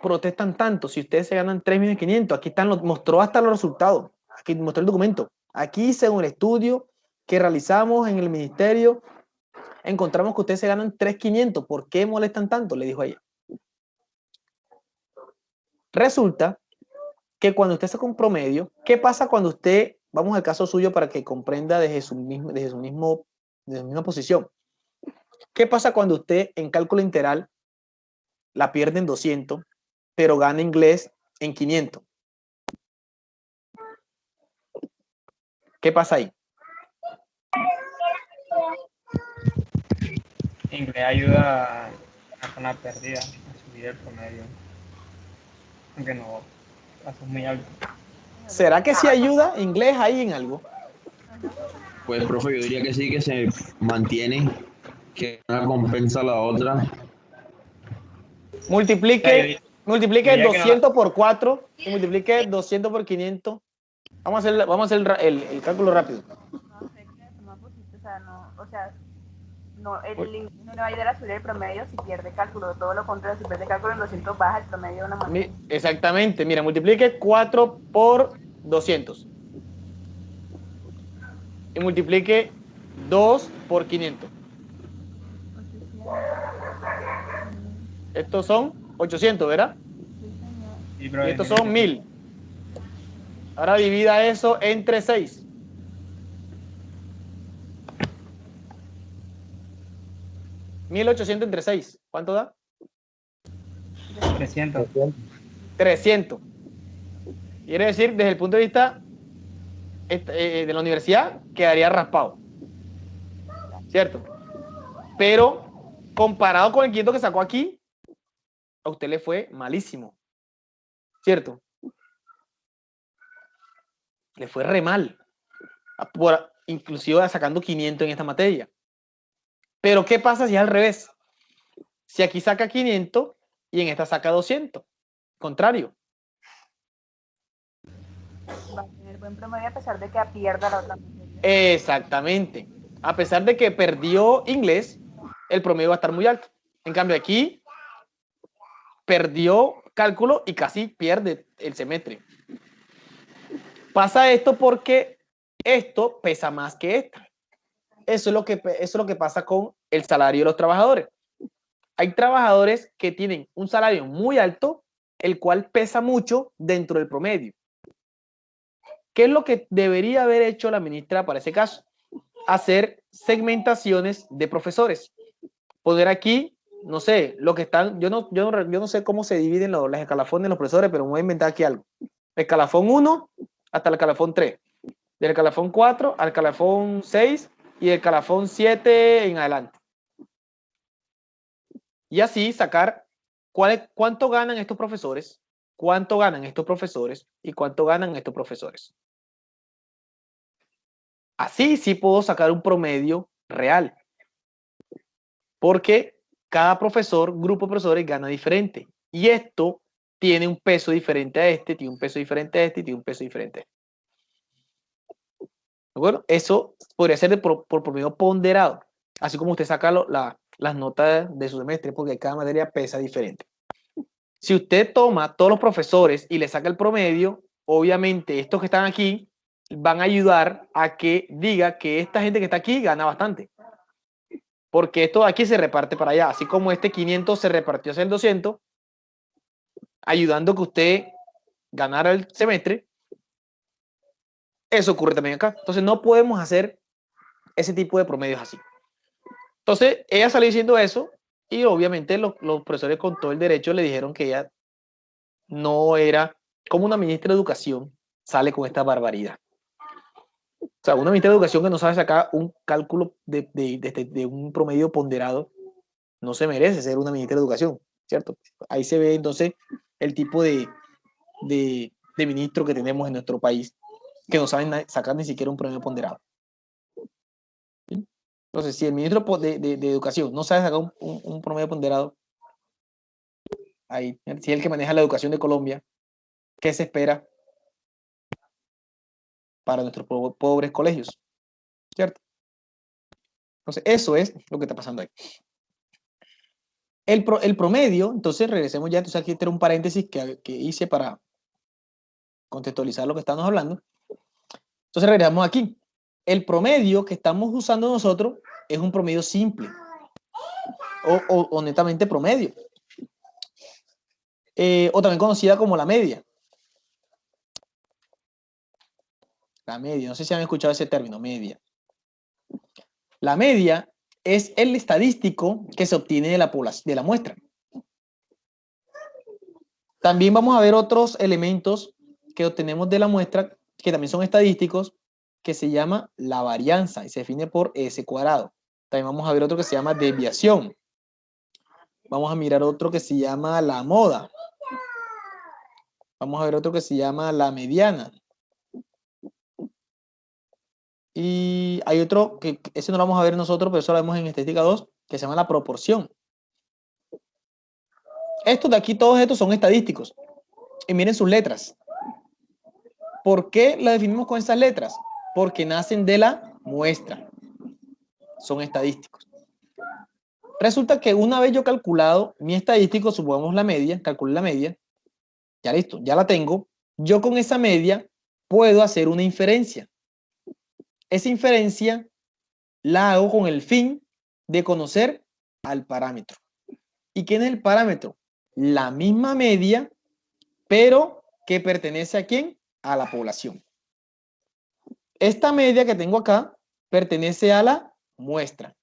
protestan tanto si ustedes se ganan 3.500.000? Aquí están, mostró hasta los resultados. Aquí mostró el documento. Aquí, según el estudio que realizamos en el ministerio, encontramos que ustedes se ganan 3.500. ¿Por qué molestan tanto? Le dijo a ella. Resulta que cuando usted saca un promedio, ¿qué pasa cuando usted, vamos al caso suyo para que comprenda desde su misma posición? ¿Qué pasa cuando usted en cálculo integral la pierde en 200, pero gana inglés en 500? ¿Qué pasa ahí?
Inglés ayuda a la pérdida, a subir el promedio. Aunque no, es muy alto.
¿Será que sí ayuda inglés ahí en algo?
Pues, profe, yo diría que sí, que se mantiene, que una compensa a la otra.
Multiplique 200 por 4 y multiplique 200 por 500. Vamos a hacer el cálculo rápido.
El inglés no le va a ayudar a subir el promedio si pierde cálculo. Todo lo contrario, si pierde cálculo en 200 baja el promedio de una manera.
Exactamente. Mira, multiplique 4 por 200. Y multiplique 2 por 500. Estos son 800, ¿verdad? Y estos son 1.000. Ahora divida eso entre 6. $1.800 entre 6. ¿Cuánto da?
300.
300. Quiere decir, desde el punto de vista de la universidad, quedaría raspado. ¿Cierto? Pero comparado con el 500 que sacó aquí, a usted le fue malísimo. ¿Cierto? Le fue re mal. Inclusive sacando 500 en esta materia. Pero ¿qué pasa si es al revés? Si aquí saca 500 y en esta saca 200. Contrario.
Va a tener buen promedio a pesar de que pierda la otra materia.
Exactamente. A pesar de que perdió inglés, el promedio va a estar muy alto. En cambio aquí perdió cálculo y casi pierde el semestre. Pasa esto porque esto pesa más que esta. Eso es lo que pasa con el salario de los trabajadores. Hay trabajadores que tienen un salario muy alto el cual pesa mucho dentro del promedio. ¿Qué es lo que debería haber hecho la ministra para ese caso? Hacer segmentaciones de profesores. Poner aquí, no sé, lo que están, yo no sé cómo se dividen los escalafones de los profesores, pero me voy a inventar aquí algo. Escalafón 1 hasta el escalafón 3. Del escalafón 4 al escalafón 6 y del escalafón 7 en adelante. Y así sacar cuánto ganan estos profesores, cuánto ganan estos profesores y cuánto ganan estos profesores. Así sí puedo sacar un promedio real. Porque cada profesor, grupo de profesores gana diferente. Y esto tiene un peso diferente a este, tiene un peso diferente a este y tiene un peso diferente a este. Bueno, eso podría ser por promedio ponderado. Así como usted saca las notas de su semestre, porque cada materia pesa diferente. Si usted toma todos los profesores y le saca el promedio, obviamente estos que están aquí van a ayudar a que diga que esta gente que está aquí gana bastante. Porque esto de aquí se reparte para allá. Así como este 500 se repartió hacia el 200, ayudando a que usted ganara el semestre, eso ocurre también acá. Entonces no podemos hacer ese tipo de promedios así. Entonces ella salió diciendo eso y obviamente los profesores con todo el derecho le dijeron que ella no era, como una ministra de educación sale con esta barbaridad. O sea, una ministra de educación que no sabe sacar un cálculo de un promedio ponderado no se merece ser una ministra de educación, ¿cierto? Ahí se ve entonces el tipo de ministro que tenemos en nuestro país, que no saben sacar ni siquiera un promedio ponderado. ¿Sí? Entonces, si el ministro de educación no sabe sacar un promedio ponderado, ahí, si es el que maneja la educación de Colombia, ¿qué se espera para nuestros pobres colegios? ¿Cierto? Entonces, eso es lo que está pasando ahí. El promedio, entonces regresemos ya, entonces aquí este era un paréntesis que hice para contextualizar lo que estamos hablando. Entonces regresamos aquí. El promedio que estamos usando nosotros es un promedio simple o netamente promedio. O también conocida como la media. La media, no sé si han escuchado ese término, media. La media es el estadístico que se obtiene de la muestra. También vamos a ver otros elementos que obtenemos de la muestra, que también son estadísticos, que se llama la varianza y se define por S cuadrado. También vamos a ver otro que se llama desviación. Vamos a mirar otro que se llama la moda. Vamos a ver otro que se llama la mediana. Y hay otro que ese no lo vamos a ver nosotros, pero eso lo vemos en estadística 2, que se llama la proporción. Estos de aquí, todos estos son estadísticos. Y miren sus letras. ¿Por qué la definimos con esas letras? Porque nacen de la muestra. Son estadísticos. Resulta que una vez yo calculado mi estadístico, supongamos la media, calculé la media, ya listo, ya la tengo. Yo con esa media puedo hacer una inferencia. Esa inferencia la hago con el fin de conocer al parámetro. ¿Y quién es el parámetro? La misma media, pero que pertenece ¿a quién? A la población. Esta media que tengo acá pertenece a la muestra.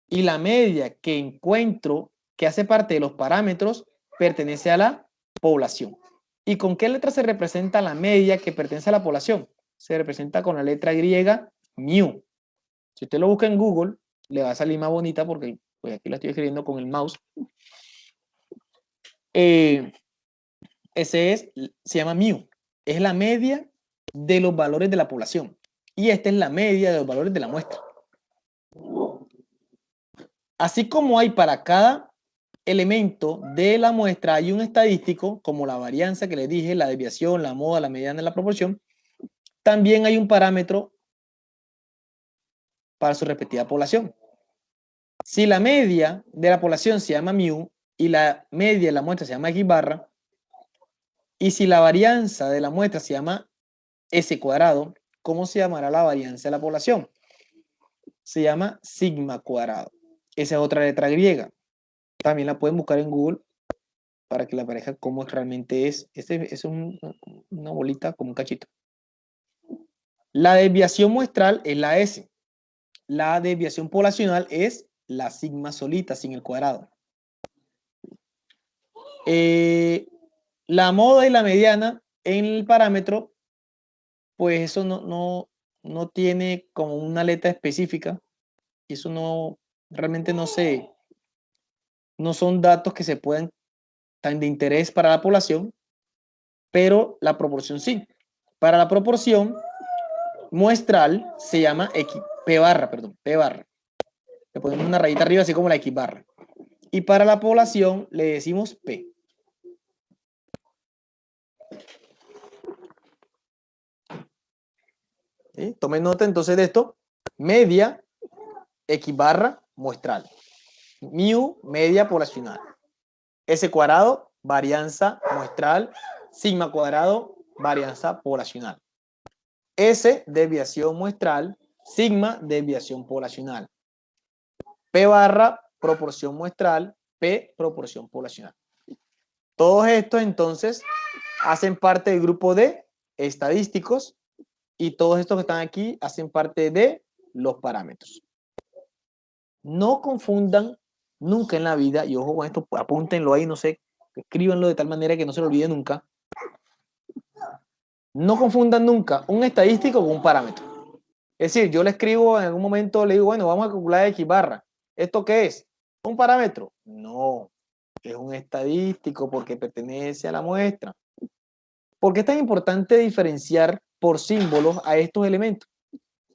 Y la media que encuentro, que hace parte de los parámetros, pertenece a la población. ¿Y con qué letra se representa la media que pertenece a la población? Se representa con la letra griega mu. Si usted lo busca en Google, le va a salir más bonita porque pues aquí la estoy escribiendo con el mouse. Se llama mu. Es la media de los valores de la población. Y esta es la media de los valores de la muestra. Así como hay para cada elemento de la muestra, hay un estadístico, como la varianza que les dije, la desviación, la moda, la mediana, la proporción, también hay un parámetro para su respectiva población. Si la media de la población se llama mu y la media de la muestra se llama x barra, y si la varianza de la muestra se llama S cuadrado, ¿cómo se llamará la varianza de la población? Se llama sigma cuadrado. Esa es otra letra griega. También la pueden buscar en Google para que le aparezca cómo realmente es. Este es una bolita como un cachito. La desviación muestral es la S. La desviación poblacional es la sigma solita, sin el cuadrado. La moda y la mediana en el parámetro, pues eso no tiene como una letra específica. Y eso realmente no son datos que se puedan tan de interés para la población, pero la proporción sí. Para la proporción muestral se llama P barra. Le ponemos una rayita arriba, así como la X barra. Y para la población le decimos P. ¿Sí? Tomen nota entonces de esto. Media, X barra, muestral. Mu, media poblacional. S cuadrado, varianza muestral. Sigma cuadrado, varianza poblacional. S, desviación muestral. Sigma, desviación poblacional. P barra, proporción muestral. P, proporción poblacional. Todos estos entonces hacen parte del grupo de estadísticos y todos estos que están aquí hacen parte de los parámetros. No confundan nunca en la vida, y ojo con esto, apúntenlo ahí, no sé, escríbanlo de tal manera que no se lo olvide nunca. No confundan nunca un estadístico con un parámetro. Es decir, yo le escribo en algún momento, le digo, bueno, vamos a calcular X barra. ¿Esto qué es? ¿Un parámetro? No, es un estadístico porque pertenece a la muestra. ¿Por qué es tan importante diferenciar por símbolos a estos elementos?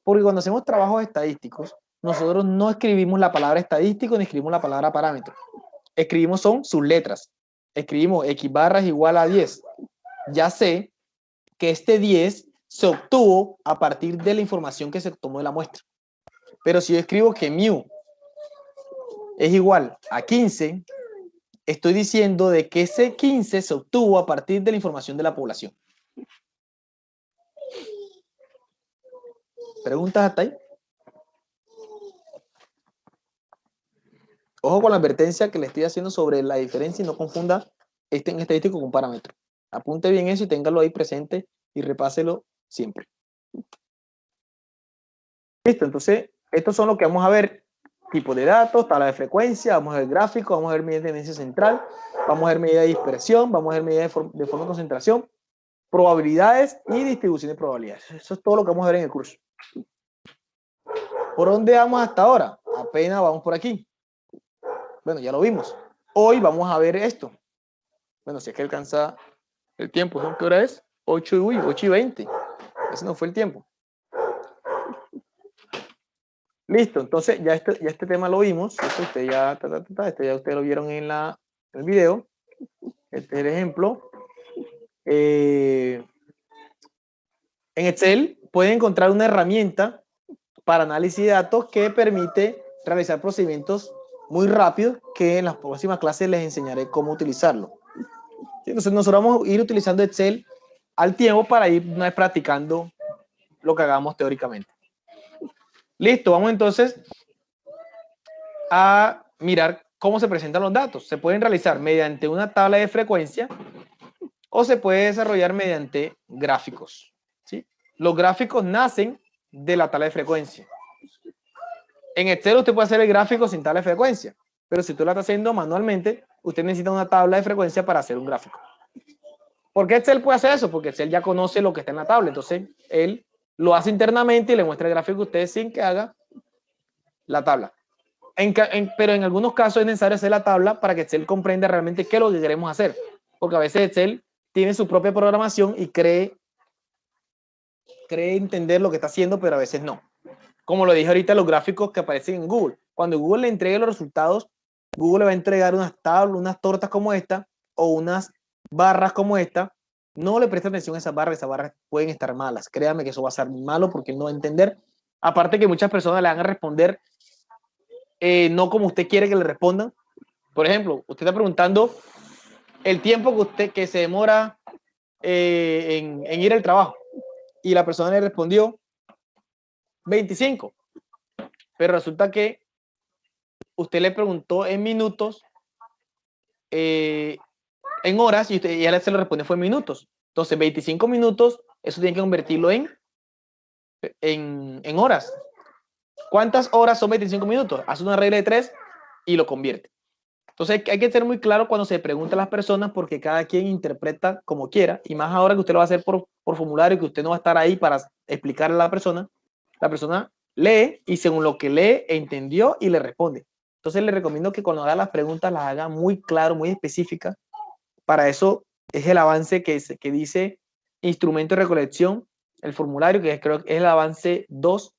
Porque cuando hacemos trabajos estadísticos, nosotros no escribimos la palabra estadístico ni escribimos la palabra parámetro. Escribimos son sus letras. Escribimos X barra es igual a 10. Ya sé que este 10 se obtuvo a partir de la información que se tomó de la muestra. Pero si yo escribo que mu es igual a 15, estoy diciendo de que ese 15 se obtuvo a partir de la información de la población. ¿Preguntas hasta ahí? Ojo con la advertencia que le estoy haciendo sobre la diferencia y no confunda en estadístico con parámetro. Apunte bien eso y téngalo ahí presente y repáselo siempre. Listo, entonces, estos son lo que vamos a ver. Tipo de datos, tabla de frecuencia, vamos a ver gráfico, vamos a ver medida de tendencia central, vamos a ver medida de dispersión, vamos a ver medida de forma de concentración, probabilidades y distribución de probabilidades. Eso es todo lo que vamos a ver en el curso. ¿Por dónde vamos hasta ahora? Apenas vamos por aquí. Bueno, ya lo vimos. Hoy vamos a ver esto. Bueno, si es que alcanza el tiempo, ¿no? ¿Qué hora es? 8:20. Ese no fue el tiempo. Listo, entonces ya este tema lo vimos. Esto ustedes ya, esto ya ustedes lo vieron en el video. Este es el ejemplo. En Excel pueden encontrar una herramienta para análisis de datos que permite realizar procedimientos muy rápidos que en las próximas clases les enseñaré cómo utilizarlo. Entonces nosotros vamos a ir utilizando Excel al tiempo para ir una vez practicando lo que hagamos teóricamente. Listo, vamos entonces a mirar cómo se presentan los datos. Se pueden realizar mediante una tabla de frecuencia o se puede desarrollar mediante gráficos, ¿sí? Los gráficos nacen de la tabla de frecuencia. En Excel usted puede hacer el gráfico sin tabla de frecuencia, pero si tú lo estás haciendo manualmente, usted necesita una tabla de frecuencia para hacer un gráfico. ¿Por qué Excel puede hacer eso? Porque Excel ya conoce lo que está en la tabla, entonces él lo hace internamente y le muestra el gráfico a usted sin que haga la tabla. Pero en algunos casos es necesario hacer la tabla para que Excel comprenda realmente qué es lo que queremos hacer. Porque a veces Excel tiene su propia programación y cree entender lo que está haciendo, pero a veces no. Como lo dije ahorita, los gráficos que aparecen en Google. Cuando Google le entregue los resultados, Google le va a entregar unas tablas, unas tortas como esta o unas barras como esta. No le preste atención a esas barras pueden estar malas. Créame que eso va a ser malo porque él no va a entender. Aparte que muchas personas le van a responder no como usted quiere que le respondan. Por ejemplo, usted está preguntando el tiempo que se demora en ir al trabajo y la persona le respondió 25. Pero resulta que usted le preguntó en minutos en horas y ella se lo responde fue en minutos. Entonces, 25 minutos, eso tiene que convertirlo en horas. ¿Cuántas horas son 25 minutos? Hace una regla de 3 y lo convierte. Entonces, hay que ser muy claro cuando se pregunta a las personas porque cada quien interpreta como quiera y más ahora que usted lo va a hacer por formulario, que usted no va a estar ahí para explicarle a la persona lee y según lo que lee, entendió y le responde. Entonces, le recomiendo que cuando haga las preguntas las haga muy claro, muy específicas. Para eso es el avance que dice instrumento de recolección, el formulario, que creo que es el avance 2.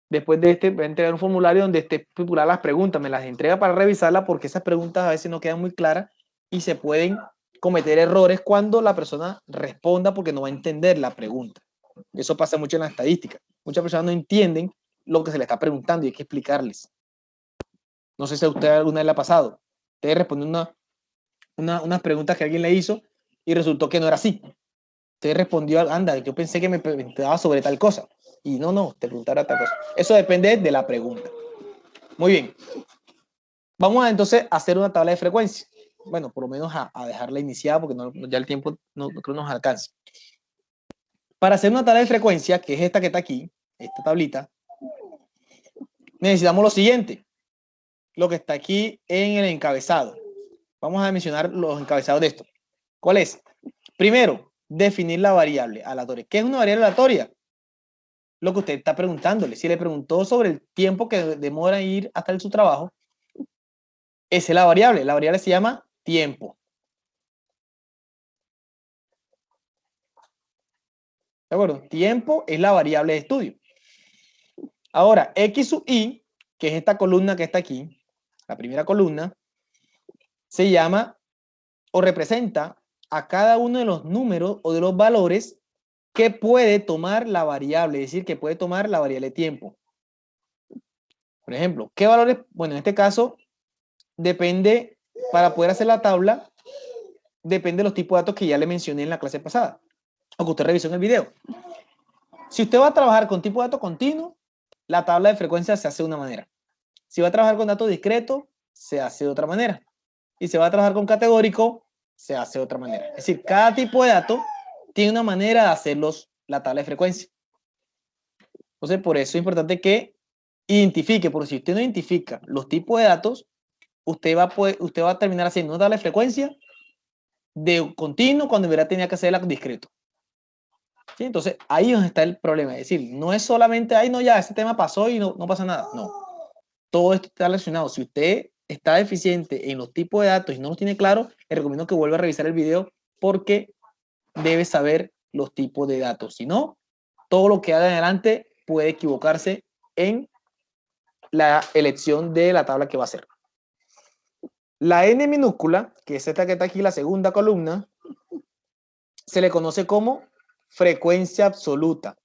Después de este, voy a entregar un formulario donde esté estipulada las preguntas. Me las entrega para revisarlas porque esas preguntas a veces no quedan muy claras y se pueden cometer errores cuando la persona responda porque no va a entender la pregunta. Eso pasa mucho en la estadística. Muchas personas no entienden lo que se le está preguntando y hay que explicarles. No sé si a usted alguna vez le ha pasado. Usted respondió unas preguntas que alguien le hizo y resultó que no era así. Usted respondió, anda, yo pensé que me preguntaba sobre tal cosa. Y no, te preguntara tal cosa. Eso depende de la pregunta. Muy bien. Vamos a entonces a hacer una tabla de frecuencia. Bueno, por lo menos a dejarla iniciada porque ya el tiempo no creo que nos alcance. Para hacer una tabla de frecuencia, que es esta que está aquí, esta tablita, necesitamos lo siguiente. Lo que está aquí en el encabezado. Vamos a mencionar los encabezados de esto. ¿Cuál es? Primero, definir la variable aleatoria. ¿Qué es una variable aleatoria? Lo que usted está preguntándole. Si le preguntó sobre el tiempo que demora en ir hasta su trabajo, esa es la variable. La variable se llama tiempo. ¿De acuerdo? Tiempo es la variable de estudio. Ahora, X sub I, que es esta columna que está aquí, la primera columna, se llama o representa a cada uno de los números o de los valores que puede tomar la variable, es decir, que puede tomar la variable de tiempo. Por ejemplo, ¿qué valores? Bueno, en este caso, depende, para poder hacer la tabla, depende de los tipos de datos que ya le mencioné en la clase pasada, o que usted revisó en el video. Si usted va a trabajar con tipo de datos continuo, la tabla de frecuencia se hace de una manera. Si va a trabajar con datos discretos, se hace de otra manera. Y si va a trabajar con categórico, se hace de otra manera. Es decir, cada tipo de dato tiene una manera de hacerlos la tabla de frecuencia. Entonces, por eso es importante que identifique, porque si usted no identifica los tipos de datos, usted va a terminar haciendo una tabla de frecuencia de continuo cuando en verdad tenía que hacerla discreto. ¿Sí? Entonces, ahí es donde está el problema. Es decir, no es solamente, ay, no, ya, ese tema pasó y no pasa nada. No. Todo esto está relacionado. Si usted está deficiente en los tipos de datos y no los tiene claro, le recomiendo que vuelva a revisar el video porque debe saber los tipos de datos. Si no, todo lo que haga en adelante puede equivocarse en la elección de la tabla que va a hacer. La N minúscula, que es esta que está aquí, la segunda columna, se le conoce como frecuencia absoluta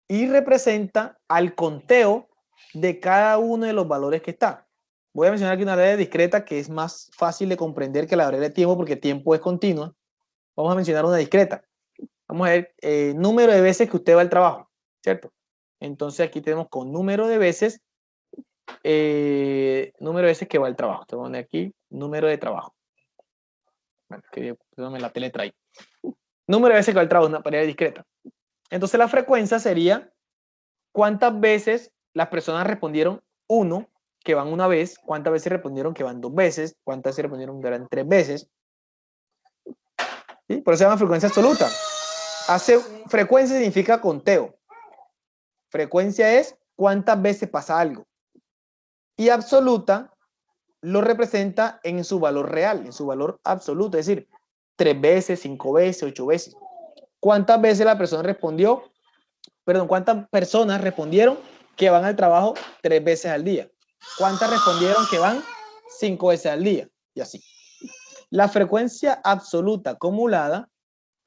y representa al conteo de cada uno de los valores que está. Voy a mencionar aquí una variable discreta que es más fácil de comprender que la variable de tiempo porque el tiempo es continua. Vamos a mencionar una discreta. Vamos a ver número de veces que usted va al trabajo, ¿cierto? Entonces aquí tenemos con número de veces que va al trabajo. Te voy a poner aquí número de trabajo. Bueno, que la tele trae. Número de veces que va al trabajo, una variable discreta. Entonces la frecuencia sería cuántas veces las personas respondieron 1, que van una vez, cuántas veces respondieron que van 2 veces, cuántas veces respondieron que van 3 veces. ¿Sí? Por eso se llama frecuencia absoluta. Frecuencia significa conteo. Frecuencia es cuántas veces pasa algo. Y absoluta lo representa en su valor real, en su valor absoluto, es decir, 3 veces, 5 veces, 8 veces. ¿Cuántas veces la persona respondió? Perdón, ¿cuántas personas respondieron que van al trabajo 3 veces al día? ¿Cuántas respondieron que van 5 veces al día? Y así. La frecuencia absoluta acumulada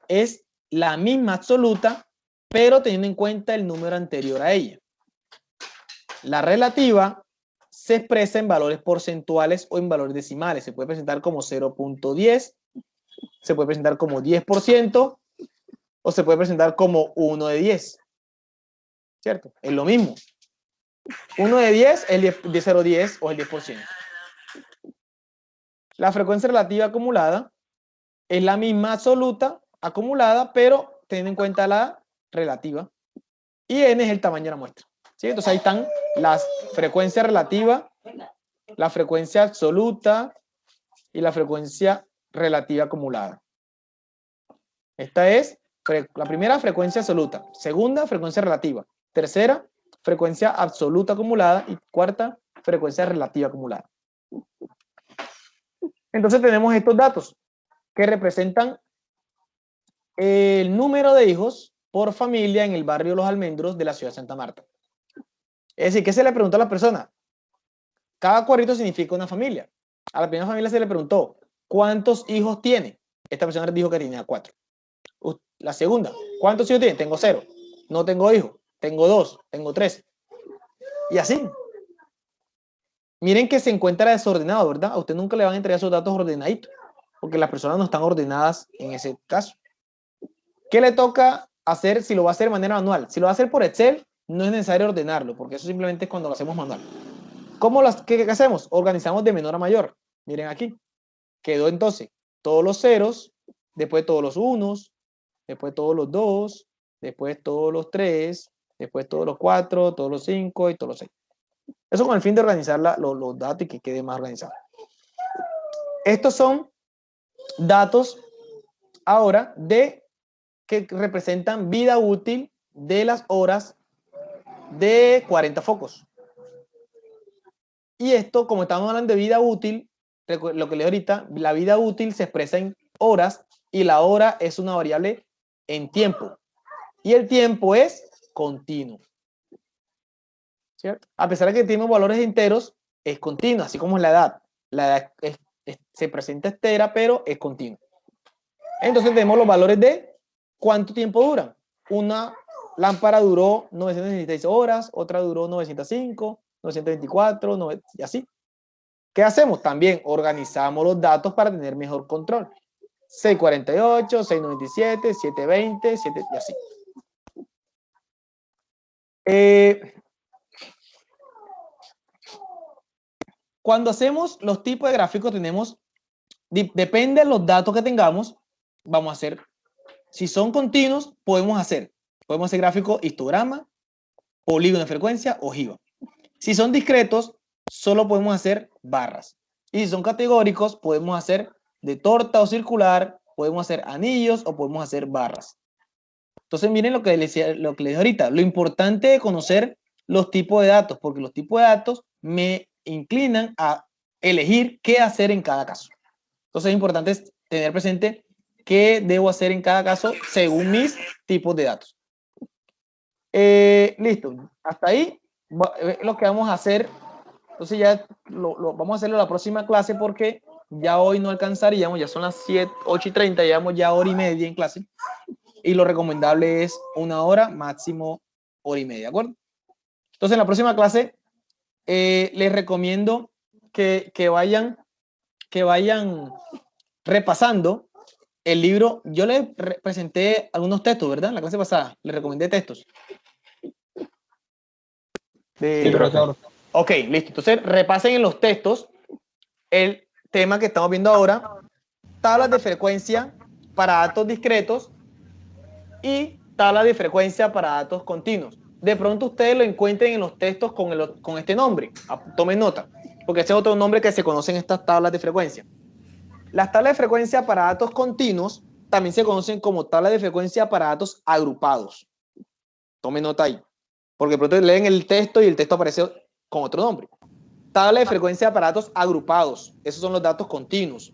es la misma absoluta, pero teniendo en cuenta el número anterior a ella. La relativa se expresa en valores porcentuales o en valores decimales. Se puede presentar como 0.10, se puede presentar como 10% o se puede presentar como 1 de 10. ¿Cierto? Es lo mismo. 1 de 10 es el 0.10 o el 10%. la frecuencia relativa acumulada es la misma absoluta acumulada, pero teniendo en cuenta la relativa. Y n es el tamaño de la muestra. ¿Sí? Entonces ahí están las frecuencias relativas, la frecuencia absoluta y la frecuencia relativa acumulada. Esta es la primera, frecuencia absoluta. Segunda, frecuencia relativa. Tercera, frecuencia absoluta acumulada. Y cuarta, frecuencia relativa acumulada. Entonces tenemos estos datos que representan el número de hijos por familia en el barrio Los Almendros de la ciudad de Santa Marta. Es decir, ¿qué se le preguntó a la persona? Cada cuadrito significa una familia. A la primera familia se le preguntó, ¿cuántos hijos tiene? Esta persona dijo que tenía 4. La segunda, ¿cuántos hijos tiene? Tengo 0. No tengo hijos. Tengo 2. Tengo 3. Y así. Miren que se encuentra desordenado, ¿verdad? A usted nunca le van a entregar esos datos ordenaditos, porque las personas no están ordenadas en ese caso. ¿Qué le toca hacer si lo va a hacer de manera manual? Si lo va a hacer por Excel, no es necesario ordenarlo, porque eso simplemente es cuando lo hacemos manual. ¿Qué hacemos? Organizamos de menor a mayor. Miren aquí. Quedó entonces todos los ceros, después todos los unos, después todos los 2, después todos los 3, después todos los 4, todos los 5 y todos los 6. Eso con el fin de organizar los datos y que quede más organizado. Estos son datos ahora que representan vida útil de las horas de 40 focos. Y esto, como estamos hablando de vida útil, lo que leo ahorita, la vida útil se expresa en horas y la hora es una variable en tiempo. Y el tiempo es continuo. ¿Cierto? A pesar de que tiene valores enteros, es continuo, así como la edad. La edad se presenta entera, pero es continua. Entonces tenemos los valores de cuánto tiempo duran. Una lámpara duró 966 horas, otra duró 905, 924, y así. ¿Qué hacemos? También organizamos los datos para tener mejor control. 648, 697, 720, 7, y así. Cuando hacemos los tipos de gráficos tenemos, depende de los datos que tengamos, vamos a hacer, si son continuos, podemos hacer gráfico histograma, polígono de frecuencia, ojiva. Si son discretos, solo podemos hacer barras. Y si son categóricos, podemos hacer de torta o circular, podemos hacer anillos o podemos hacer barras. Entonces miren lo que les dije ahorita, lo importante de conocer los tipos de datos, porque los tipos de datos me inclinan a elegir qué hacer en cada caso. Entonces es importante tener presente qué debo hacer en cada caso según mis tipos de datos. Listo, hasta ahí lo que vamos a hacer. Entonces ya vamos a hacerlo la próxima clase porque ya hoy no alcanzaríamos, ya son las 8:30, llevamos ya hora y media en clase y lo recomendable es 1 hora, máximo hora y media, ¿de acuerdo? Entonces en la próxima clase les recomiendo que vayan repasando el libro. Yo les presenté algunos textos, ¿verdad? En la clase pasada les recomendé textos.
Sí, profesor.
Ok, listo. Entonces repasen en los textos el tema que estamos viendo ahora, tablas de frecuencia para datos discretos y tablas de frecuencia para datos continuos. De pronto ustedes lo encuentren en los textos con este nombre. Tomen nota, porque ese es otro nombre que se conocen estas tablas de frecuencia. Las tablas de frecuencia para datos continuos también se conocen como tablas de frecuencia para datos agrupados. Tomen nota ahí, porque de pronto leen el texto y el texto aparece con otro nombre. Tabla de frecuencia para datos agrupados. Esos son los datos continuos,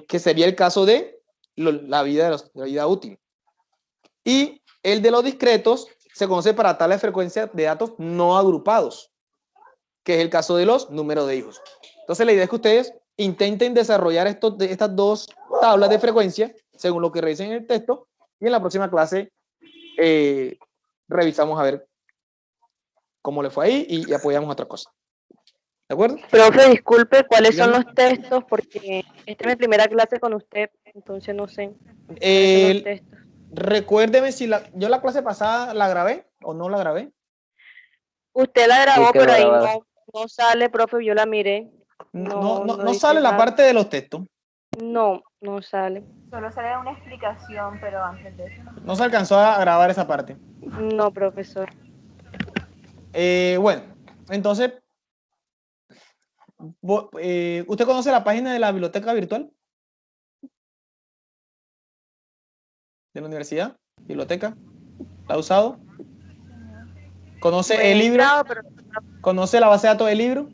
que sería el caso de la vida útil. Y el de los discretos se conoce para tabla de frecuencia de datos no agrupados, que es el caso de los números de hijos. Entonces la idea es que ustedes intenten desarrollar estas dos tablas de frecuencia según lo que revisen en el texto y en la próxima clase revisamos a ver cómo le fue ahí y apoyamos otra cosa. ¿De acuerdo?
Profe, disculpe, ¿cuáles son
Dígame.
los textos? Porque esta es mi primera clase con usted, entonces no sé. ¿Cuáles son los textos?
Recuérdeme si yo la clase pasada la grabé o no la grabé.
Usted la grabó,
Sí, quedó
pero ahí
grabada.
no sale, profe, yo la miré.
No sale la parte de los textos.
No, no sale.
Solo sale una explicación, pero antes de eso no.
No se alcanzó a grabar esa parte.
No, profesor.
Bueno, entonces, ¿usted conoce la página de la biblioteca virtual? ¿De la universidad? ¿Biblioteca? ¿La ha usado? ¿Conoce el libro? ¿Conoce la base de datos del libro?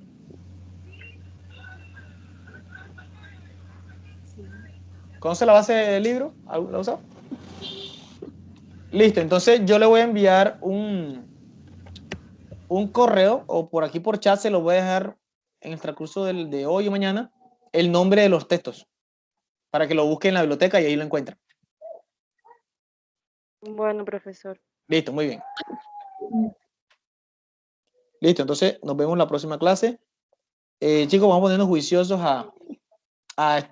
¿Conoce la base del libro? ¿La ha usado? Listo, entonces yo le voy a enviar un correo, o por aquí por chat se lo voy a dejar en el transcurso de hoy o mañana, el nombre de los textos, para que lo busque en la biblioteca y ahí lo encuentren.
Bueno, profesor.
Listo, muy bien. Listo, entonces nos vemos en la próxima clase. Chicos, vamos a ponernos juiciosos a